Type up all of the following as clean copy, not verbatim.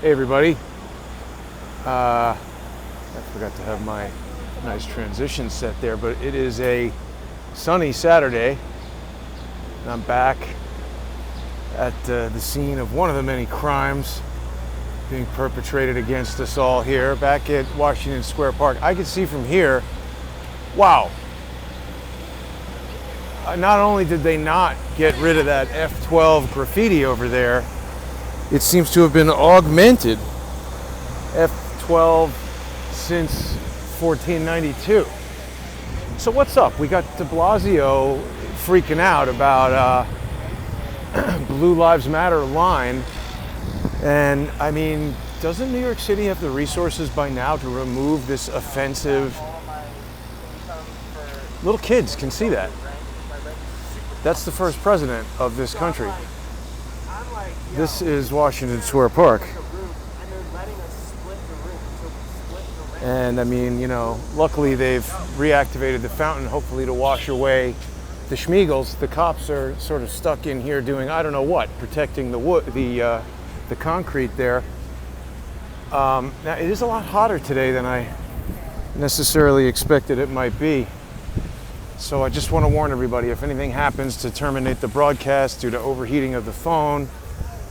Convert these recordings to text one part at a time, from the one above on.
Hey everybody. I forgot to have my nice transition set there, but it is a sunny Saturday, and I'm back at the scene of one of the many crimes being perpetrated against us all here, back at Washington Square Park. I can see from here, wow. Not only did they not get rid of that F12 graffiti over there, it seems to have been augmented. F12 since 1492. So what's up? We got de Blasio freaking out about Blue Lives Matter line. And I mean, doesn't New York City have the resources by now to remove this offensive? Little kids can see that. That's the first president of this country. This is Washington Square Park. And I mean, you know, luckily they've reactivated the fountain, hopefully to wash away the Schmeagles. The cops are sort of stuck in here doing I don't know what, protecting the wood, the concrete there. Now it is a lot hotter today than I necessarily expected it might be. So I just want to warn everybody, if anything happens to terminate the broadcast due to overheating of the phone,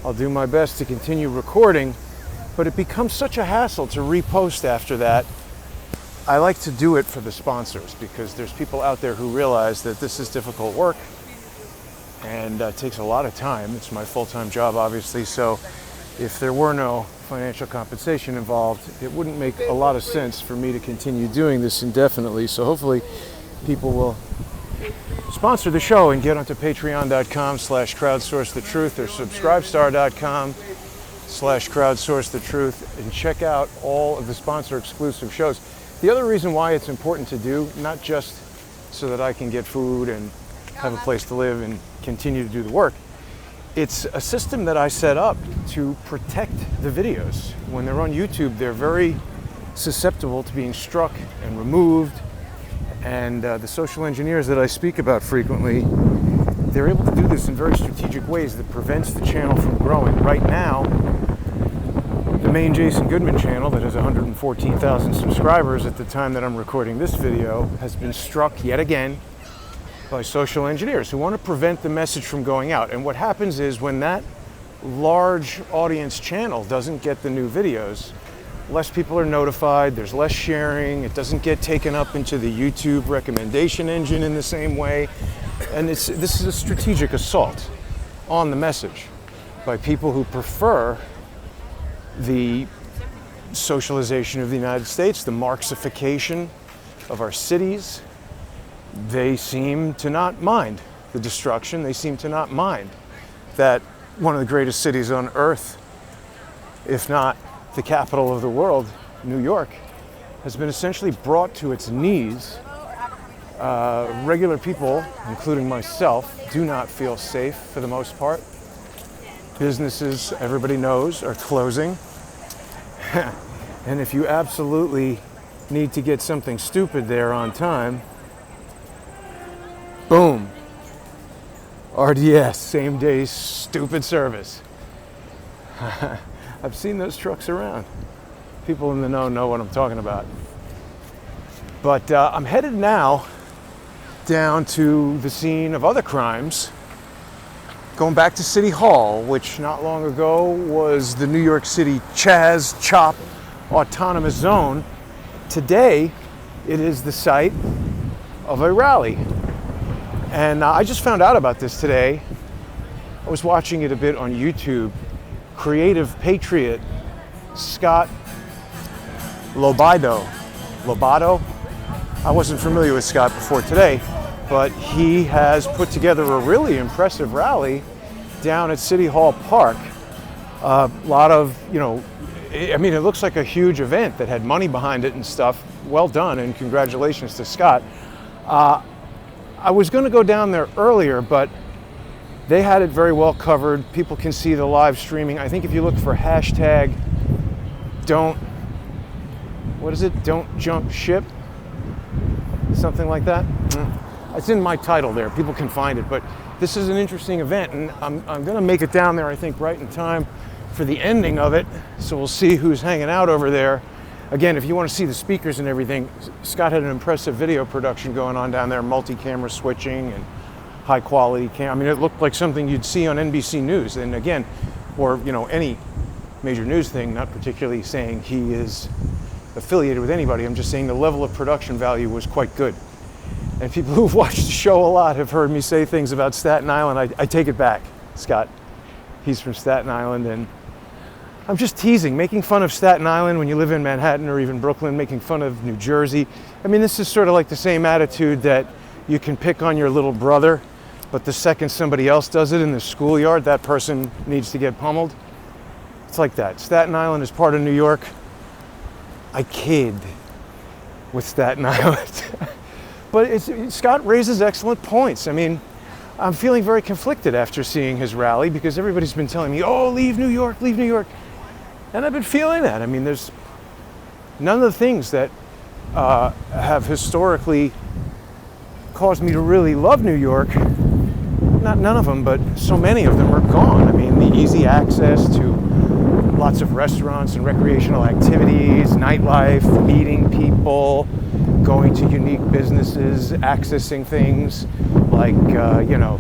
I'll do my best to continue recording, but it becomes such a hassle to repost after that. I like to do it for the sponsors because there's people out there who realize that this is difficult work and takes a lot of time. It's my full-time job, obviously, so if there were no financial compensation involved, it wouldn't make a lot of sense for me to continue doing this indefinitely. So hopefully people will sponsor the show and get onto patreon.com/crowdsourcethetruth or subscribestar.com/crowdsourcethetruth and check out all of the sponsor exclusive shows. The other reason why it's important to do, not just so that I can get food and have a place to live and continue to do the work, it's a system that I set up to protect the videos. When they're on YouTube, they're very susceptible to being struck and removed. And the social engineers that I speak about frequently, they're able to do this in very strategic ways that prevents the channel from growing. Right now, the main Jason Goodman channel that has 114,000 subscribers at the time that I'm recording this video has been struck yet again by social engineers who want to prevent the message from going out. And what happens is when that large audience channel doesn't get the new videos, less people are notified, there's less sharing, it doesn't get taken up into the YouTube recommendation engine in the same way. And this is a strategic assault on the message by people who prefer the socialization of the United States, the Marxification of our cities. They seem to not mind the destruction. They seem to not mind that one of the greatest cities on earth, if not the capital of the world, New York, has been essentially brought to its knees. Regular people, including myself, do not feel safe for the most part. Businesses, everybody knows, are closing. And if you absolutely need to get something stupid there on time, boom, RDS, same day stupid service. I've seen those trucks around. People in the know what I'm talking about. But I'm headed now down to the scene of other crimes, going back to City Hall, which not long ago was the New York City Chaz Chop Autonomous Zone. Today, it is the site of a rally. And I just found out about this today. I was watching it a bit on YouTube. Creative Patriot Scott LoBaido. I wasn't familiar with Scott before today, but he has put together a really impressive rally down at City Hall Park. A lot of, I mean, it looks like a huge event that had money behind it and stuff. Well done, and congratulations to Scott. I was going to go down there earlier, but they had it very well covered. People can see the live streaming. I think if you look for hashtag don't jump ship, something like that. It's in my title there. People can find it, but this is an interesting event, and I'm going to make it down there, I think, right in time for the ending of it. So we'll see who's hanging out over there. Again, if you want to see the speakers and everything, Scott had an impressive video production going on down there, multi-camera switching and high quality I mean, it looked like something you'd see on NBC News. And again, or any major news thing, not particularly saying he is affiliated with anybody. I'm just saying the level of production value was quite good. And people who've watched the show a lot have heard me say things about Staten Island. I take it back, Scott. He's from Staten Island, and I'm just teasing, making fun of Staten Island when you live in Manhattan or even Brooklyn, making fun of New Jersey. I mean, this is sort of like the same attitude that you can pick on your little brother, but the second somebody else does it in the schoolyard, that person needs to get pummeled. It's like that. Staten Island is part of New York. I kid with Staten Island. But Scott raises excellent points. I mean, I'm feeling very conflicted after seeing his rally because everybody's been telling me, oh, leave New York, leave New York. And I've been feeling that. I mean, there's none of the things that have historically caused me to really love New York. Not none of them, but so many of them are gone. I mean, the easy access to lots of restaurants and recreational activities, nightlife, meeting people, going to unique businesses, accessing things like,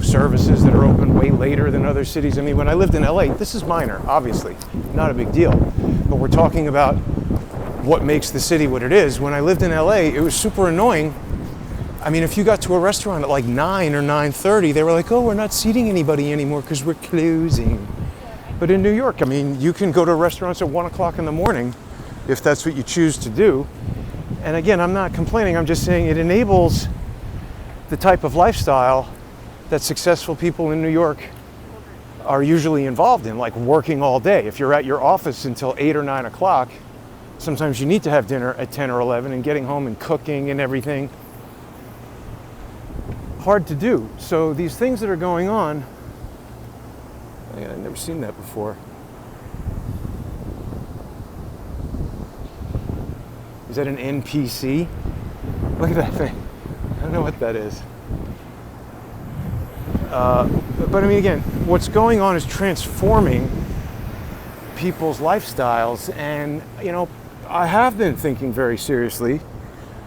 services that are open way later than other cities. I mean, when I lived in LA, this is minor, obviously, not a big deal. But we're talking about what makes the city what it is. When I lived in LA, it was super annoying. I mean, if you got to a restaurant at like 9 or 9:30, they were like, oh, we're not seating anybody anymore because we're closing. But in New York, I mean, you can go to restaurants at 1 o'clock in the morning if that's what you choose to do. And again, I'm not complaining, I'm just saying it enables the type of lifestyle that successful people in New York are usually involved in, like working all day. If you're at your office until 8 or 9 o'clock, sometimes you need to have dinner at 10 or 11 and getting home and cooking and everything. Hard to do. So these things that are going on, I've never seen that before. Is that an NPC? Look at that thing. I don't know what that is. But I mean, again, what's going on is transforming people's lifestyles. And, I have been thinking very seriously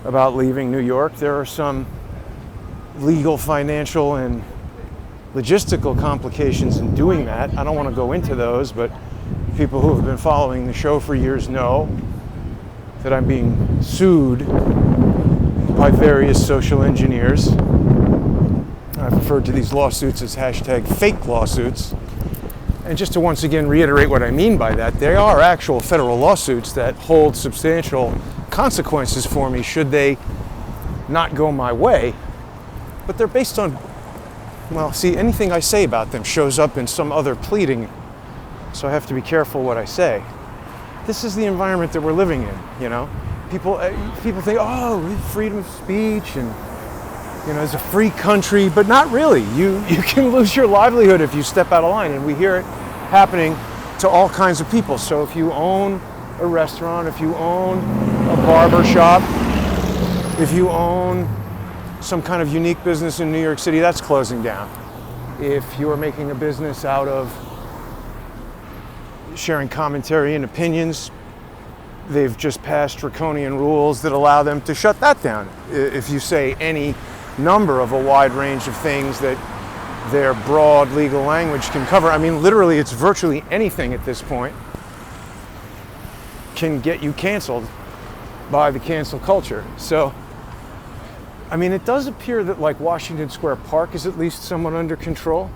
about leaving New York. There are some legal, financial, and logistical complications in doing that. I don't want to go into those, but people who have been following the show for years know that I'm being sued by various social engineers. I've referred to these lawsuits as #fake lawsuits. And just to once again reiterate what I mean by that, they are actual federal lawsuits that hold substantial consequences for me should they not go my way. But they're based on, anything I say about them shows up in some other pleading, so I have to be careful what I say. This is the environment that we're living in, People think, oh, we have freedom of speech and, it's a free country, but not really. You can lose your livelihood if you step out of line, and we hear it happening to all kinds of people. So if you own a restaurant, if you own a barber shop, if you own some kind of unique business in New York City, that's closing down. If you are making a business out of sharing commentary and opinions, they've just passed draconian rules that allow them to shut that down. If you say any number of a wide range of things that their broad legal language can cover, I mean, literally, it's virtually anything at this point can get you canceled by the cancel culture. So, I mean, it does appear that like Washington Square Park is at least somewhat under control.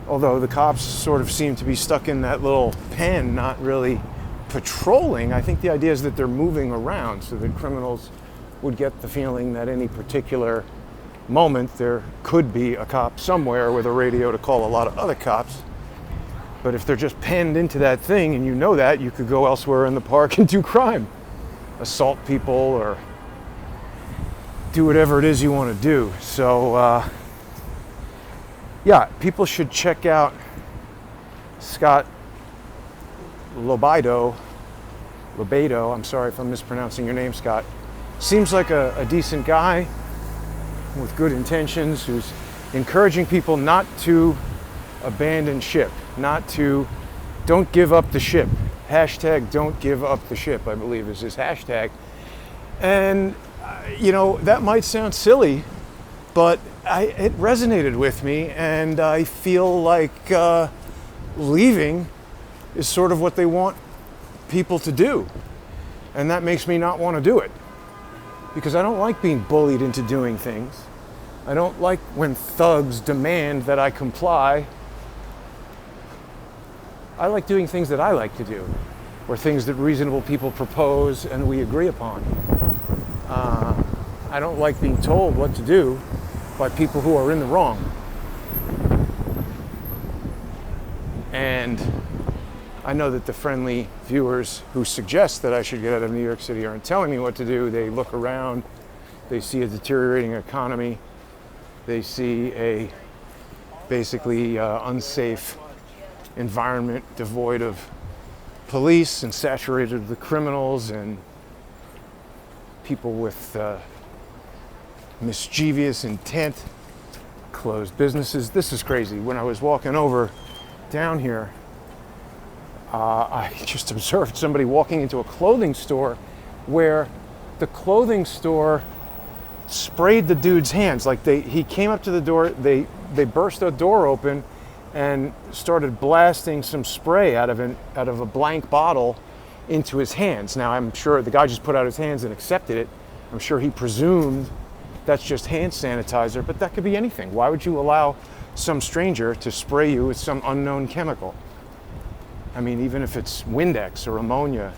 Although the cops sort of seem to be stuck in that little pen, not really patrolling. I think the idea is that they're moving around so that criminals would get the feeling that any particular moment there could be a cop somewhere with a radio to call a lot of other cops. But if they're just penned into that thing and you know that, you could go elsewhere in the park and do crime. Assault people or do whatever it is you want to do. So, yeah, people should check out Scott LoBaido. I'm sorry if I'm mispronouncing your name, Scott. Seems like a decent guy with good intentions who's encouraging people not to abandon ship, not to Don't give up the ship. Hashtag don't give up the ship, I believe is his hashtag. And, that might sound silly, but it resonated with me, and I feel like leaving is sort of what they want people to do. And that makes me not want to do it. Because I don't like being bullied into doing things. I don't like when thugs demand that I comply. I like doing things that I like to do, or things that reasonable people propose and we agree upon. I don't like being told what to do by people who are in the wrong. And I know that the friendly viewers who suggest that I should get out of New York City aren't telling me what to do. They look around, they see a deteriorating economy, they see a basically unsafe environment devoid of police and saturated with criminals and people with mischievous intent, closed businesses. This is crazy. When I was walking over down here, I just observed somebody walking into a clothing store where the clothing store sprayed the dude's hands. Like he came up to the door, they burst the door open and started blasting some spray out of a blank bottle into his hands. Now I'm sure the guy just put out his hands and accepted it. I'm sure he presumed that's just hand sanitizer, but that could be anything. Why would you allow some stranger to spray you with some unknown chemical? I mean, even if it's Windex or ammonia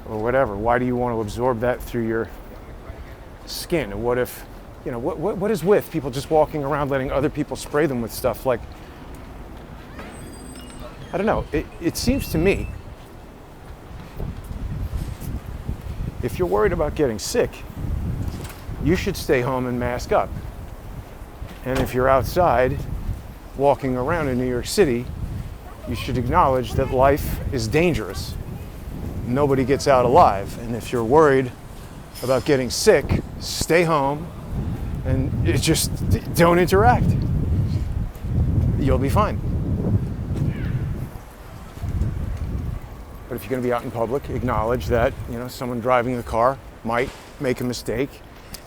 or whatever, why do you want to absorb that through your skin? And what if, what is with people just walking around letting other people spray them with stuff? Like, I don't know. It seems to me, if you're worried about getting sick, you should stay home and mask up. And if you're outside walking around in New York City, you should acknowledge that life is dangerous. Nobody gets out alive. And if you're worried about getting sick, stay home and just don't interact. You'll be fine. But if you're going to be out in public, acknowledge that, someone driving the car might make a mistake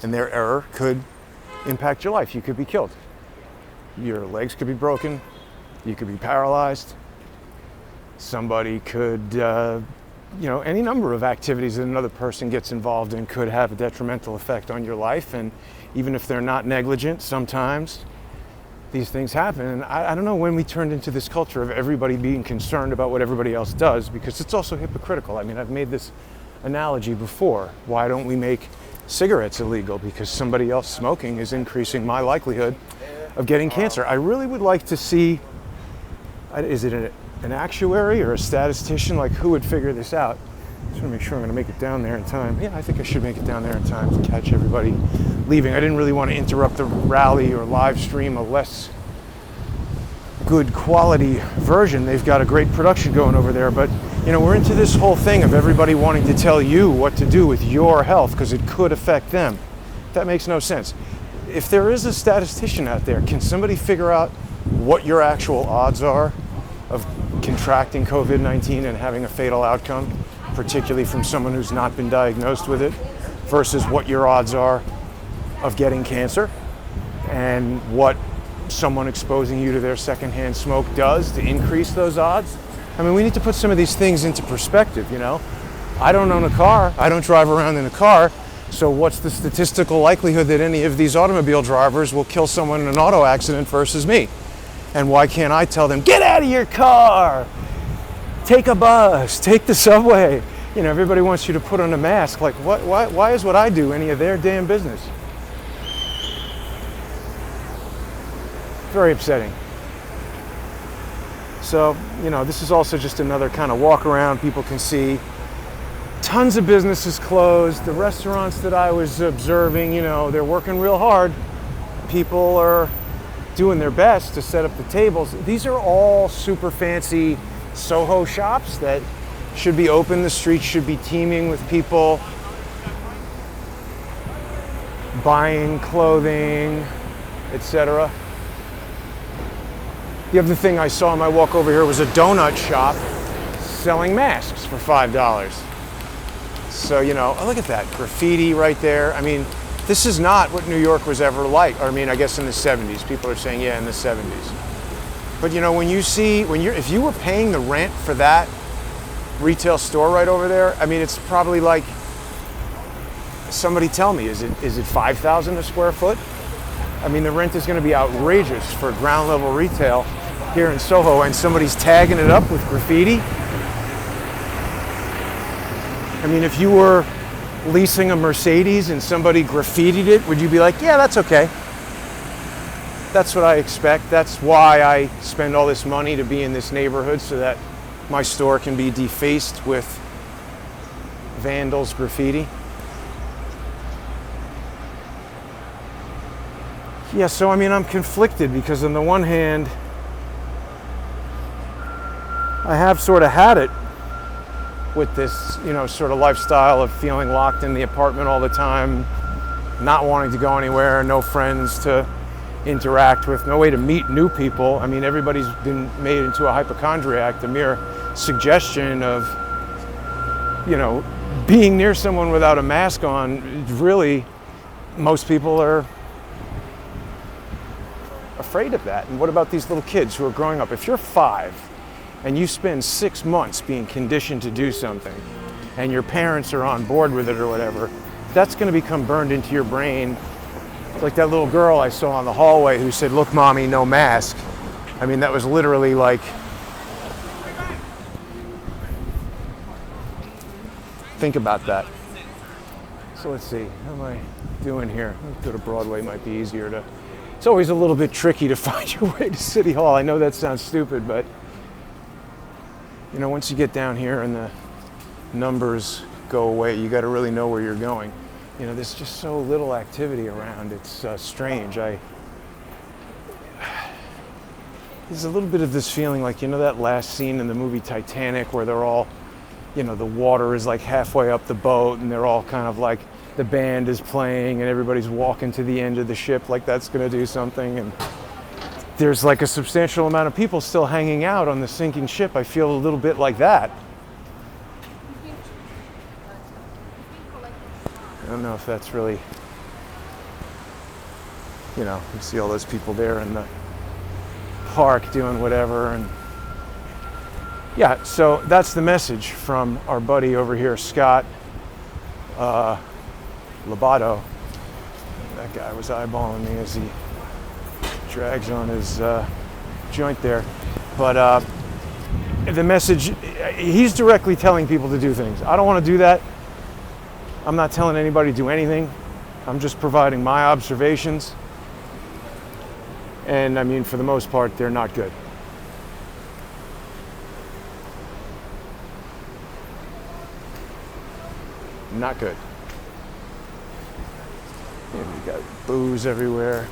and their error could impact your life. You could be killed. Your legs could be broken. You could be paralyzed. Somebody could, any number of activities that another person gets involved in could have a detrimental effect on your life. And even if they're not negligent, sometimes these things happen. And I don't know when we turned into this culture of everybody being concerned about what everybody else does, because it's also hypocritical. I mean, I've made this analogy before. Why don't we make cigarettes illegal? Because somebody else smoking is increasing my likelihood of getting cancer. I really would like to see, is it an actuary or a statistician? Like, who would figure this out? I just want to make sure I'm going to make it down there in time. Yeah, I think I should make it down there in time to catch everybody leaving. I didn't really want to interrupt the rally or live stream a less good quality version. They've got a great production going over there, but we're into this whole thing of everybody wanting to tell you what to do with your health because it could affect them. That makes no sense. If there is a statistician out there, can somebody figure out what your actual odds are of contracting COVID-19 and having a fatal outcome, particularly from someone who's not been diagnosed with it, versus what your odds are of getting cancer and what someone exposing you to their secondhand smoke does to increase those odds? I mean, we need to put some of these things into perspective, I don't own a car. I don't drive around in a car. So what's the statistical likelihood that any of these automobile drivers will kill someone in an auto accident versus me? And why can't I tell them, get out of your car, take a bus, take the subway? Everybody wants you to put on a mask. Like, why is what I do any of their damn business? Very upsetting. So, this is also just another kind of walk around. People can see tons of businesses closed. The restaurants that I was observing, they're working real hard. People are doing their best to set up the tables. These are all super fancy Soho shops that should be open. The streets should be teeming with people buying clothing, etc. The other thing I saw on my walk over here was a donut shop selling masks for $5. So, you know, oh, look at that graffiti right there. I mean, this is not what New York was ever like. I mean, I guess in the 70s. People are saying, yeah, in the 70s. But you know, when you see, if you were paying the rent for that retail store right over there, I mean, it's probably like, somebody tell me, is it 5,000 a square foot? I mean, the rent is going to be outrageous for ground level retail here in Soho, and somebody's tagging it up with graffiti. I mean, if you were leasing a Mercedes and somebody graffitied it, would you be like, yeah, that's okay? That's what I expect. That's why I spend all this money to be in this neighborhood, so that my store can be defaced with vandals' graffiti. Yeah, so I mean, I'm conflicted because on the one hand, I have sort of had it with this, you know, sort of lifestyle of feeling locked in the apartment all the time, not wanting to go anywhere, no friends to interact with, no way to meet new people. I mean, everybody's been made into a hypochondriac. The mere suggestion of, you know, being near someone without a mask on, really, most people are afraid of that. And what about these little kids who are growing up? If you're 5 and you spend 6 months being conditioned to do something and your parents are on board with it or whatever, that's going to become burned into your brain. Like that little girl I saw in the hallway who said, "Look, mommy, no mask." I mean, that was literally like, think about that. So let's see, how am I doing here? Let's go to Broadway, might be easier to, it's always a little bit tricky to find your way to City Hall. I know that sounds stupid, but you know, once you get down here and the numbers go away, you got to really know where you're going. You know, there's just so little activity around. It's strange. There's a little bit of this feeling like, you know, that last scene in the movie Titanic where they're all, you know, the water is like halfway up the boat and they're all kind of like, the band is playing and everybody's walking to the end of the ship like that's going to do something. And there's like a substantial amount of people still hanging out on the sinking ship. I feel a little bit like that. I don't know if that's really, you know, you see all those people there in the park doing whatever. And yeah, so that's the message from our buddy over here, Scott LoBaido. That guy was eyeballing me as he drags on his joint there. But the message, he's directly telling people to do things. I don't want to do that. I'm not telling anybody to do anything. I'm just providing my observations. And I mean, for the most part, they're not good. Not good. You know, you got booze everywhere.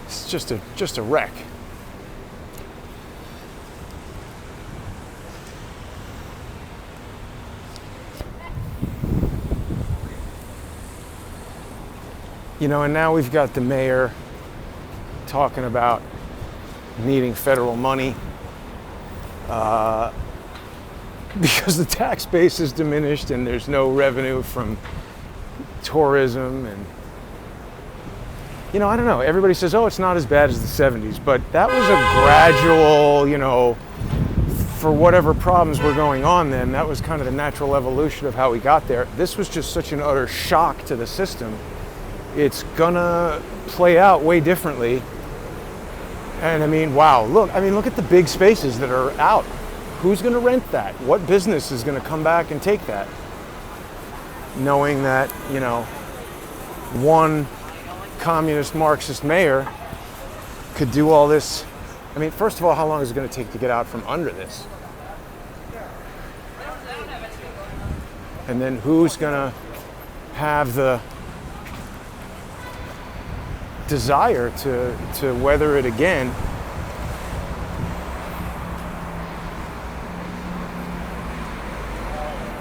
It's just a wreck. You know, and now we've got the mayor talking about needing federal money because the tax base is diminished and there's no revenue from tourism. And you know, I don't know, everybody says, oh, it's not as bad as the 70s, but that was a gradual, you know, for whatever problems were going on then, that was kind of the natural evolution of how we got there. This was just such an utter shock to the system. It's gonna play out way differently. And I mean, wow, look at the big spaces that are out. Who's gonna rent that? What business is gonna come back and take that? Knowing that, you know, one communist Marxist mayor could do all this. I mean, first of all, how long is it gonna take to get out from under this? And then who's gonna have the desire to weather it again?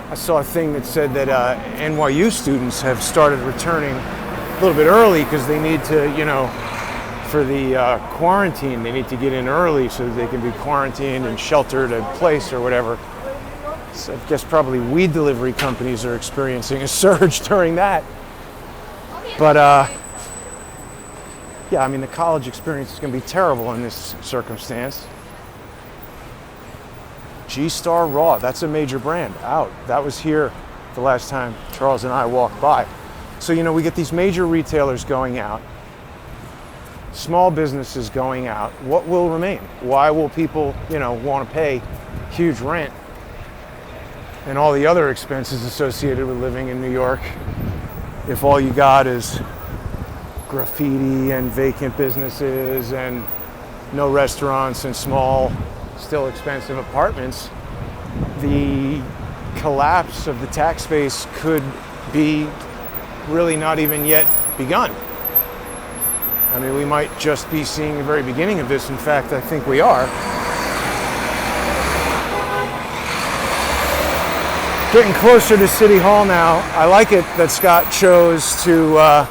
I saw a thing that said that NYU students have started returning a little bit early because they need to, you know, for the quarantine. They need to get in early so that they can be quarantined and sheltered in place or whatever. So I guess probably weed delivery companies are experiencing a surge during that. But yeah, I mean, the college experience is going to be terrible in this circumstance. G-Star Raw, that's a major brand, out. That was here the last time Charles and I walked by. So, you know, we get these major retailers going out, small businesses going out. What will remain? Why will people, you know, want to pay huge rent and all the other expenses associated with living in New York if all you got is graffiti and vacant businesses and no restaurants and small, still expensive apartments? The collapse of the tax base could be really not even yet begun. I mean, we might just be seeing the very beginning of this. In fact, I think we are. Getting closer to City Hall now. I like it that Scott chose to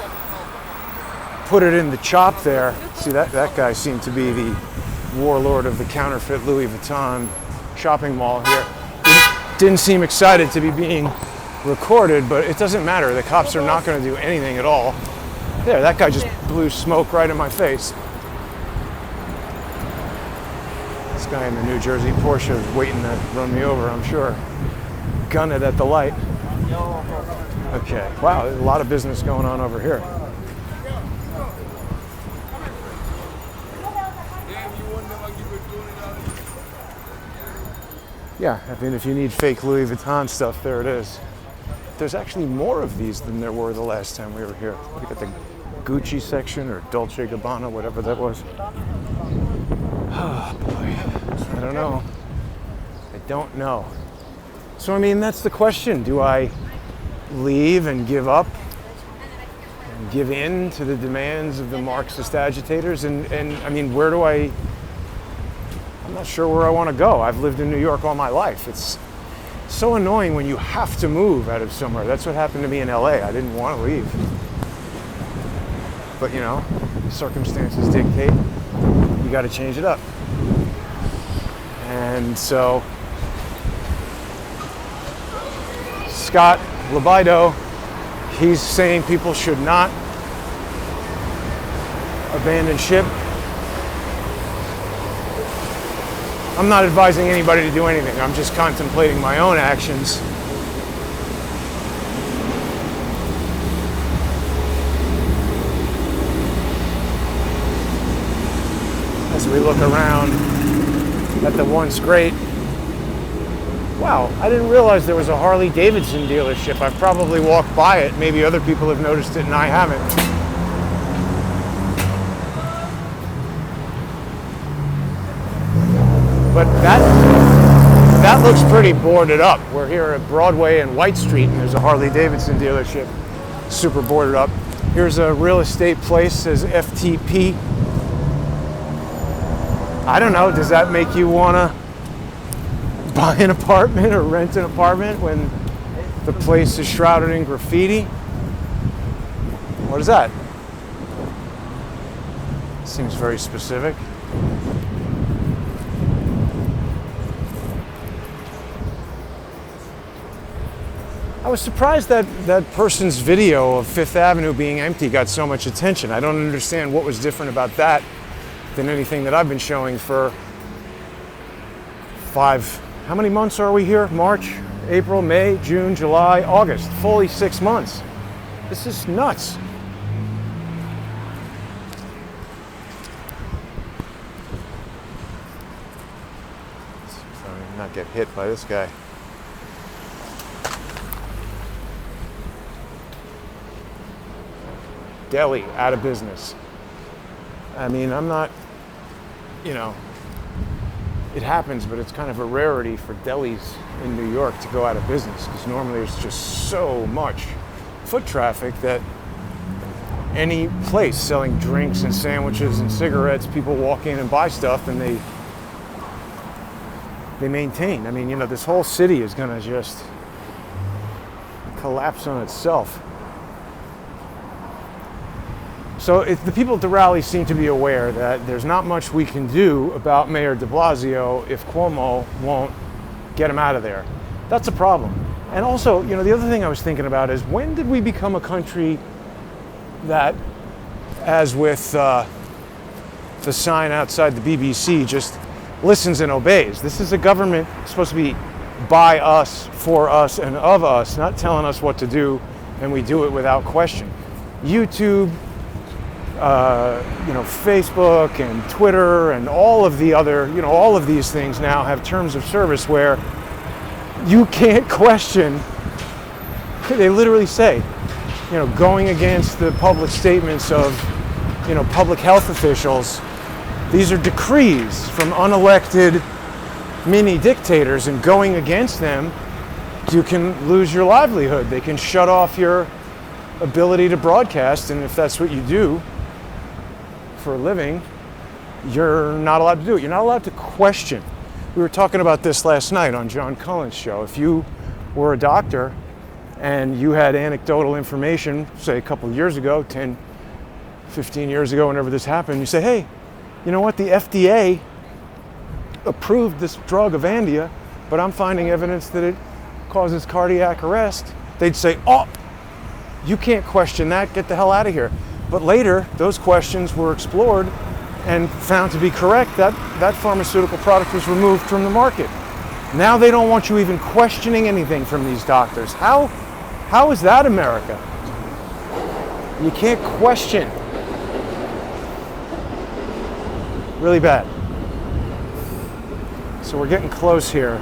put it in the chop there. See, that guy seemed to be the warlord of the counterfeit Louis Vuitton shopping mall here. Didn't seem excited to be being recorded, but it doesn't matter. The cops are not going to do anything at all. There, that guy just blew smoke right in my face. This guy in the New Jersey Porsche is waiting to run me over, I'm sure. Gun it at the light. Okay, wow, there's a lot of business going on over here. Yeah, I mean, if you need fake Louis Vuitton stuff, there it is. There's actually more of these than there were the last time we were here. Look at the Gucci section or Dolce & Gabbana, whatever that was. Oh boy, I don't know. I don't know. So I mean, that's the question. Do I leave and give up and give in to the demands of the Marxist agitators? And I mean, where do I'm not sure where I want to go. I've lived in New York all my life. It's so annoying when you have to move out of somewhere. That's what happened to me in LA. I didn't want to leave. But you know, circumstances dictate. You got to change it up. And so, Scott LoBaido, he's saying people should not abandon ship. I'm not advising anybody to do anything. I'm just contemplating my own actions. As we look around at the once great, wow, I didn't realize there was a Harley Davidson dealership. I've probably walked by it. Maybe other people have noticed it and I haven't. But that looks pretty boarded up. We're here at Broadway and White Street, and there's a Harley Davidson dealership, super boarded up. Here's a real estate place, says FTP. I don't know, does that make you want to buy an apartment or rent an apartment when the place is shrouded in graffiti? What is that? Seems very specific. I was surprised that that person's video of Fifth Avenue being empty got so much attention. I don't understand what was different about that than anything that I've been showing for how many months are we here? March, April, May, June, July, August. Fully 6 months. This is nuts. Let's not get hit by this guy. Deli, out of business. I mean, I'm not, you know, it happens, but it's kind of a rarity for delis in New York to go out of business because normally there's just so much foot traffic that any place selling drinks and sandwiches and cigarettes, people walk in and buy stuff and they maintain. I mean, you know, this whole city is going to just collapse on itself. So the people at the rally seem to be aware that there's not much we can do about Mayor de Blasio if Cuomo won't get him out of there. That's a problem. And also, you know, the other thing I was thinking about is, when did we become a country that, as with the sign outside the BBC, just listens and obeys? This is a government supposed to be by us, for us, and of us, not telling us what to do, and we do it without question. YouTube, you know, Facebook and Twitter and all of the other, you know, all of these things now have terms of service where you can't question. They literally say, you know, going against the public statements of, you know, public health officials. These are decrees from unelected mini dictators, and going against them, you can lose your livelihood. They can shut off your ability to broadcast, and if that's what you do for a living, you're not allowed to do it. You're not allowed to question. We were talking about this last night on John Cullen's show. If you were a doctor and you had anecdotal information, say a couple of years ago, 10, 15 years ago, whenever this happened, you say, hey, you know what, the FDA approved this drug Avandia, but I'm finding evidence that it causes cardiac arrest. They'd say, oh, you can't question that, get the hell out of here. But later, those questions were explored and found to be correct. That pharmaceutical product was removed from the market. Now they don't want you even questioning anything from these doctors. How is that America? You can't question. Really bad. So we're getting close here.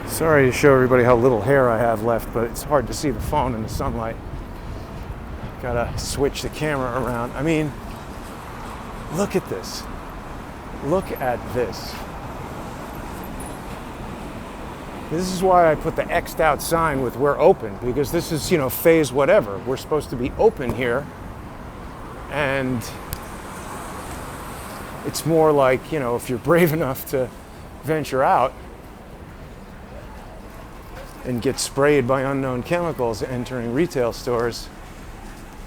Sorry to show everybody how little hair I have left, but it's hard to see the phone in the sunlight. Gotta switch the camera around. I mean, look at this. Look at this. This is why I put the X'd out sign with "we're open," because this is, you know, phase whatever. We're supposed to be open here. And it's more like, you know, if you're brave enough to venture out and get sprayed by unknown chemicals entering retail stores.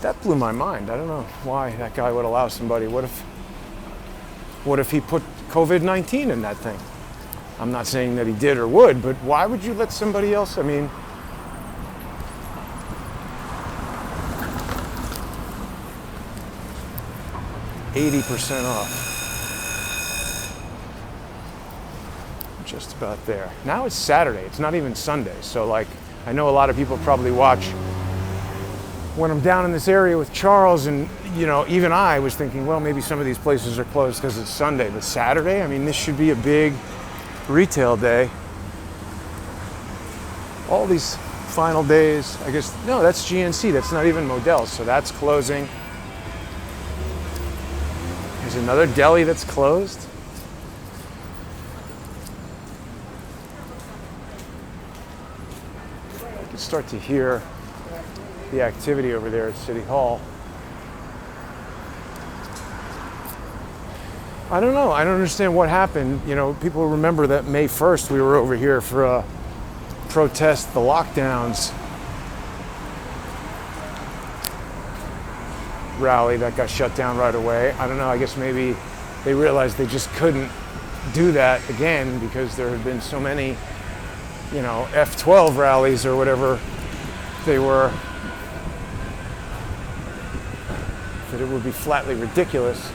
That blew my mind. I don't know why that guy would allow somebody. What if he put COVID-19 in that thing? I'm not saying that he did or would, but why would you let somebody else? I mean, $80% off. Just about there. Now it's Saturday. It's not even Sunday. So, like, I know a lot of people probably watch when I'm down in this area with Charles, and, you know, even I was thinking, well, maybe some of these places are closed because it's Sunday. But Saturday, I mean, this should be a big retail day. All these final days, I guess, no, that's GNC. That's not even Modell's. So that's closing. There's another deli that's closed. You can start to hear the activity over there at City Hall. I don't know. I don't understand what happened. You know, people remember that May 1st we were over here for a protest the lockdowns rally that got shut down right away. I don't know. I guess maybe they realized they just couldn't do that again because there had been so many, you know, F-12 rallies or whatever they were, that it would be flatly ridiculous.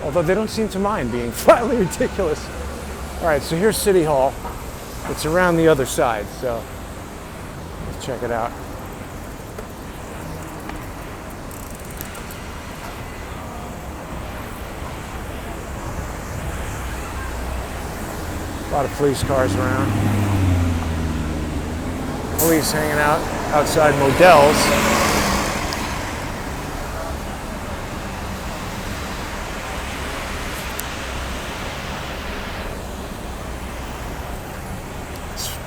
Although they don't seem to mind being flatly ridiculous. All right, so here's City Hall. It's around the other side, so let's check it out. A lot of police cars around. Police hanging out outside Modell's.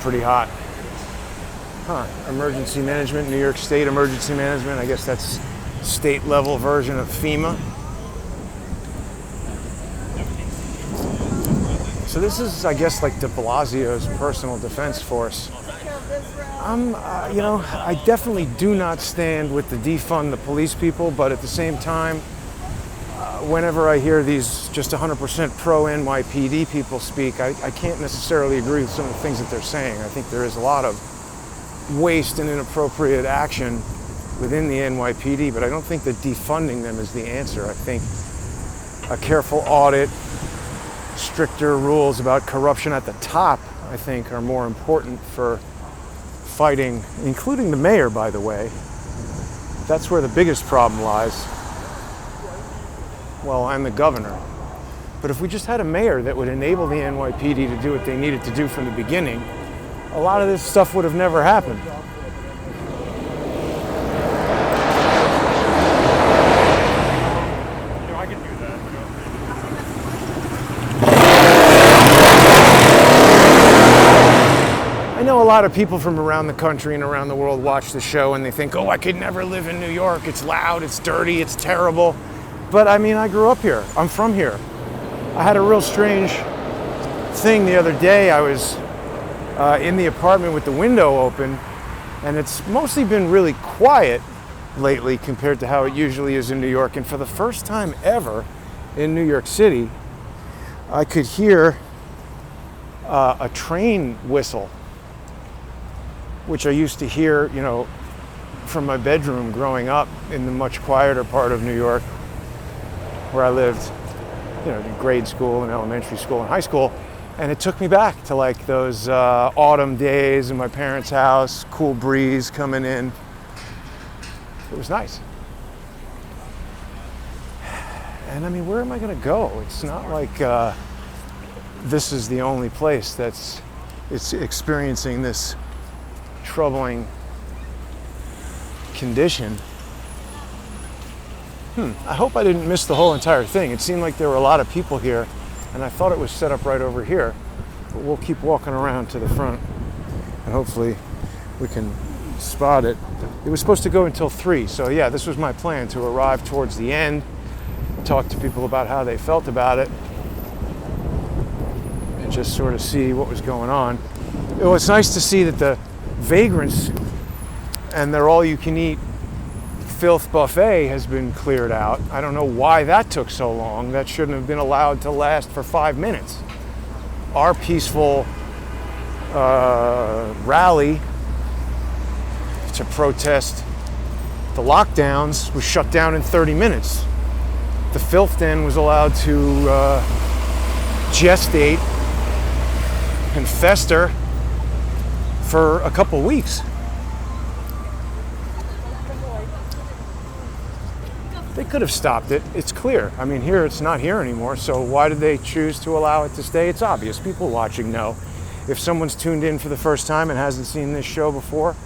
Pretty hot. Huh. Emergency management, New York State emergency management. I guess that's state level version of FEMA. So this is, I guess, like de Blasio's personal defense force. I definitely do not stand with the defund the police people, but at the same time, whenever I hear these just 100% pro NYPD people speak, I can't necessarily agree with some of the things that they're saying. I think there is a lot of waste and inappropriate action within the NYPD, but I don't think that defunding them is the answer. I think a careful audit, stricter rules about corruption at the top, I think, are more important for fighting, including the mayor, by the way. That's where the biggest problem lies. Well, I'm the governor. But if we just had a mayor that would enable the NYPD to do what they needed to do from the beginning, a lot of this stuff would have never happened. I can do that. I know a lot of people from around the country and around the world watch the show and they think, oh, I could never live in New York. It's loud, it's dirty, it's terrible. But I mean, I grew up here. I'm from here. I had a real strange thing the other day. I was in the apartment with the window open, and it's mostly been really quiet lately compared to how it usually is in New York. And for the first time ever in New York City, I could hear a train whistle, which I used to hear, from my bedroom growing up in the much quieter part of New York where I lived, in grade school and elementary school and high school. And it took me back to like those autumn days in my parents' house, cool breeze coming in. It was nice. And I mean, where am I going to go? It's not like this is the only place it's experiencing this troubling condition. I hope I didn't miss the whole entire thing. It seemed like there were a lot of people here, and I thought it was set up right over here. But we'll keep walking around to the front, and hopefully we can spot it. It was supposed to go until 3, so yeah, this was my plan, to arrive towards the end, talk to people about how they felt about it, and just sort of see what was going on. It was nice to see that the vagrants and their all-you-can-eat filth buffet has been cleared out. I don't know why that took so long. That shouldn't have been allowed to last for 5 minutes. Our peaceful rally to protest the lockdowns was shut down in 30 minutes. The filth den was allowed to gestate and fester for a couple weeks. They could have stopped it. It's clear. I mean, here it's not here anymore, so why did they choose to allow it to stay? It's obvious. People watching know. If someone's tuned in for the first time and hasn't seen this show before,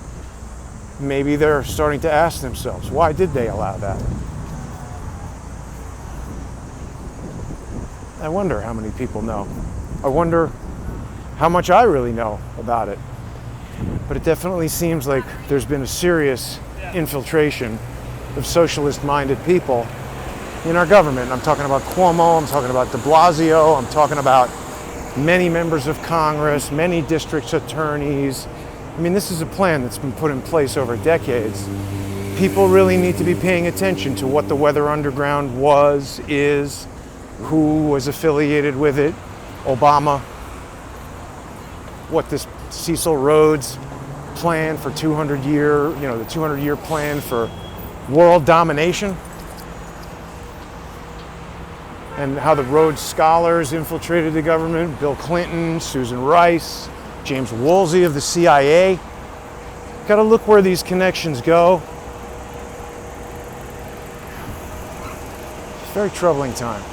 maybe they're starting to ask themselves, why did they allow that? I wonder how many people know. I wonder how much I really know about it. But it definitely seems like there's been a serious infiltration of socialist-minded people in our government. I'm talking about Cuomo, I'm talking about de Blasio, I'm talking about many members of Congress, many district attorneys. I mean, this is a plan that's been put in place over decades. People really need to be paying attention to what the Weather Underground was, is, who was affiliated with it, Obama, what this Cecil Rhodes plan for the 200-year plan for world domination, and how the Rhodes Scholars infiltrated the government, Bill Clinton, Susan Rice, James Woolsey of the CIA. Got to look where these connections go. It's a very troubling time.